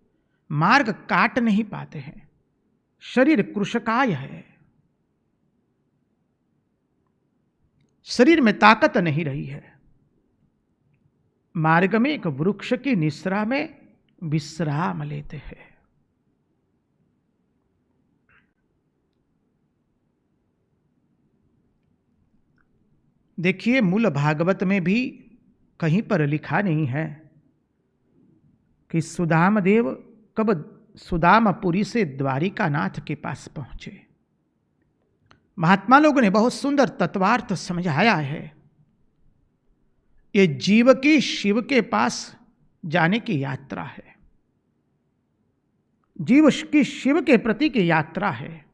मार्ग काट नहीं पाते हैं, शरीर कृशकाय है, शरीर में ताकत नहीं रही है। मार्ग में एक वृक्ष की निश्रा में विश्राम लेते हैं। देखिए, मूल भागवत में भी कहीं पर लिखा नहीं है कि सुदामदेव कब सुदामपुरी से द्वारिकानाथ के पास पहुंचे। महात्मा लोगों ने बहुत सुंदर तत्वार्थ समझाया है। ये जीव की शिव के पास जाने की यात्रा है, जीव की शिव के प्रति की यात्रा है,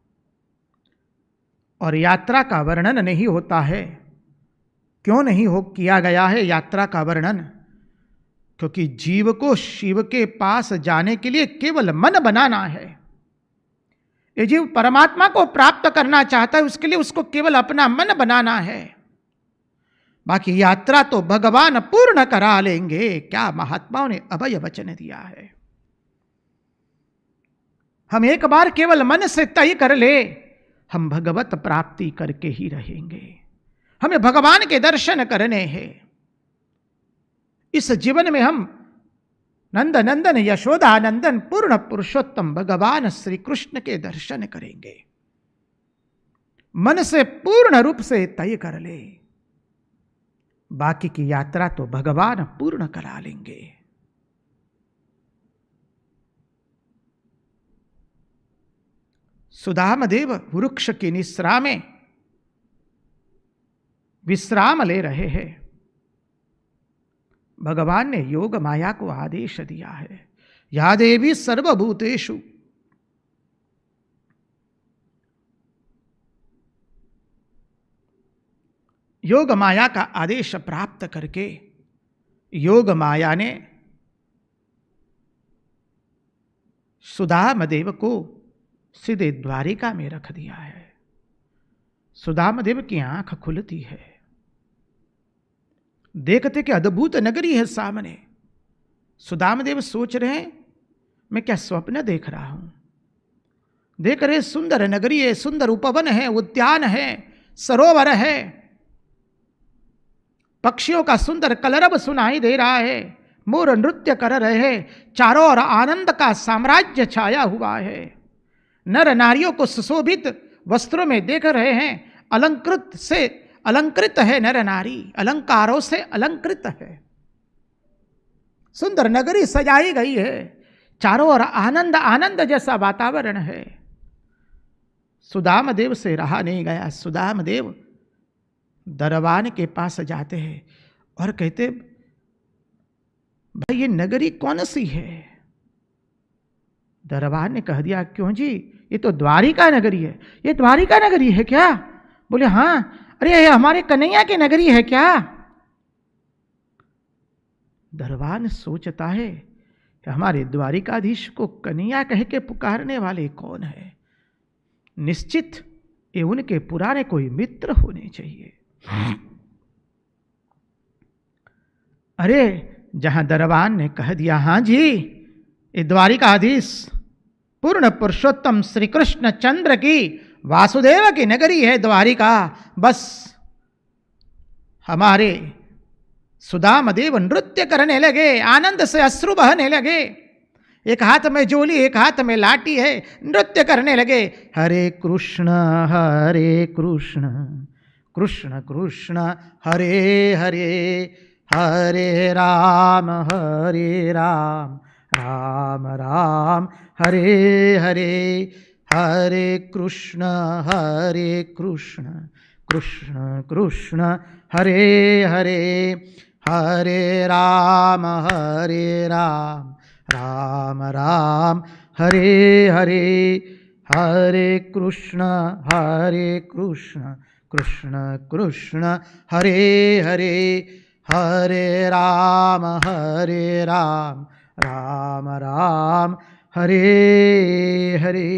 और यात्रा का वर्णन नहीं होता है। क्यों नहीं हो किया गया है यात्रा का वर्णन? क्योंकि जीव को शिव के पास जाने के लिए केवल मन बनाना है। ये जीव परमात्मा को प्राप्त करना चाहता है, उसके लिए उसको केवल अपना मन बनाना है। बाकी यात्रा तो भगवान पूर्ण करा लेंगे। क्या महात्माओं ने अभय वचन दिया है। हम एक बार केवल मन से तय कर ले, हम भगवत प्राप्ति करके ही रहेंगे। हमें भगवान के दर्शन करने हैं। इस जीवन में हम नंद नंदन यशोदा नंदन पूर्ण पुरुषोत्तम भगवान श्री कृष्ण के दर्शन करेंगे। मन से पूर्ण रूप से तय कर ले, बाकी की यात्रा तो भगवान पूर्ण करा लेंगे। सुदामदेव वृक्ष की निश्रा में विश्राम ले रहे हैं। भगवान ने योग माया को आदेश दिया है, या देवी सर्वभूतेषु। योग माया का आदेश प्राप्त करके योग माया ने सुदामदेव को सीधे द्वारिका में रख दिया है। सुदामदेव की आंख खुलती है, देखते कि अद्भुत नगरी है सामने। सुदामदेव सोच रहे हैं मैं क्या स्वप्न देख रहा हूं। देख रहे सुंदर नगरी है, सुंदर उपवन है, उद्यान है, सरोवर है, पक्षियों का सुंदर कलरव सुनाई दे रहा है, मोर नृत्य कर रहे हैं, चारों ओर आनंद का साम्राज्य छाया हुआ है। नर नारियों को सुशोभित वस्त्रों में देख रहे हैं, अलंकृत है नर नारी, अलंकारों से अलंकृत है। सुंदर नगरी सजाई गई है, चारों ओर आनंद आनंद जैसा वातावरण है। सुदामदेव से रहा नहीं गया। सुदामदेव दरबान के पास जाते हैं और कहते, भाई ये नगरी कौन सी है? दरबान ने कह दिया, क्यों जी, ये तो द्वारिका नगरी है। ये द्वारिका नगरी है क्या? बोले हाँ। अरे ये हमारे कन्हैया की नगरी है क्या? दरबान सोचता है कि हमारे द्वारिकाधीश को कन्हैया कह के पुकारने वाले कौन है? निश्चित ये उनके पुराने कोई मित्र होने चाहिए। अरे जहां दरबान ने कह दिया, हाँ जी ये द्वारिकाधीश पूर्ण पुरुषोत्तम श्री कृष्ण चंद्र की वासुदेव की नगरी है द्वारिका। बस हमारे सुदामदेव नृत्य करने लगे, आनंद से अश्रु बहने लगे। एक हाथ में जोली, एक हाथ में लाठी है, नृत्य करने लगे। हरे कृष्ण कृष्ण कृष्ण हरे हरे, हरे राम राम राम हरे हरे, हरे कृष्ण कृष्ण कृष्ण हरे हरे, हरे राम राम राम हरे हरे, हरे कृष्ण कृष्ण कृष्ण हरे हरे, हरे राम राम राम हरे हरे।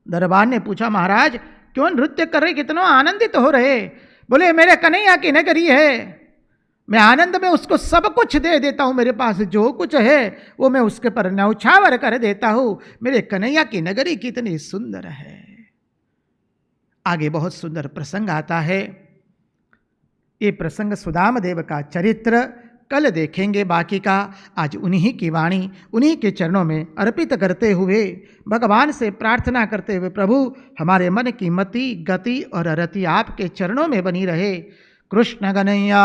दरबार ने पूछा, महाराज क्यों नृत्य कर रहे, कितना आनंदित हो रहे? बोले, मेरे कन्हैया की नगरी है, मैं आनंद में उसको सब कुछ दे देता हूं, मेरे पास जो कुछ है वो मैं उसके पर न्यौछावर कर देता हूं। मेरे कन्हैया की नगरी कितनी सुंदर है। आगे बहुत सुंदर प्रसंग आता है। ये प्रसंग सुदाम देव का चरित्र कल देखेंगे, बाकी का आज उन्हीं की वाणी उन्हीं के चरणों में अर्पित करते हुए भगवान से प्रार्थना करते हुए, प्रभु हमारे मन की मति गति और रति आपके चरणों में बनी रहे। कृष्ण कन्हैया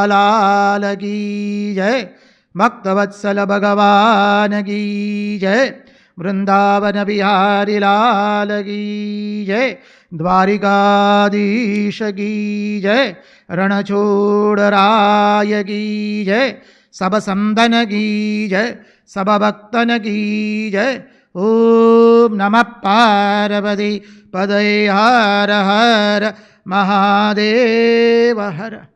लाल की जय, भक्तवत्सल भगवान की जय, वृंदावन बिहारी लाल की जय, द्वारिकाधीश की जय, रणछोड़ राय की जय, सब संदन की जय, सब भक्तन की जय। ओम नमः पार्वती पदये हर हर महादेव हर।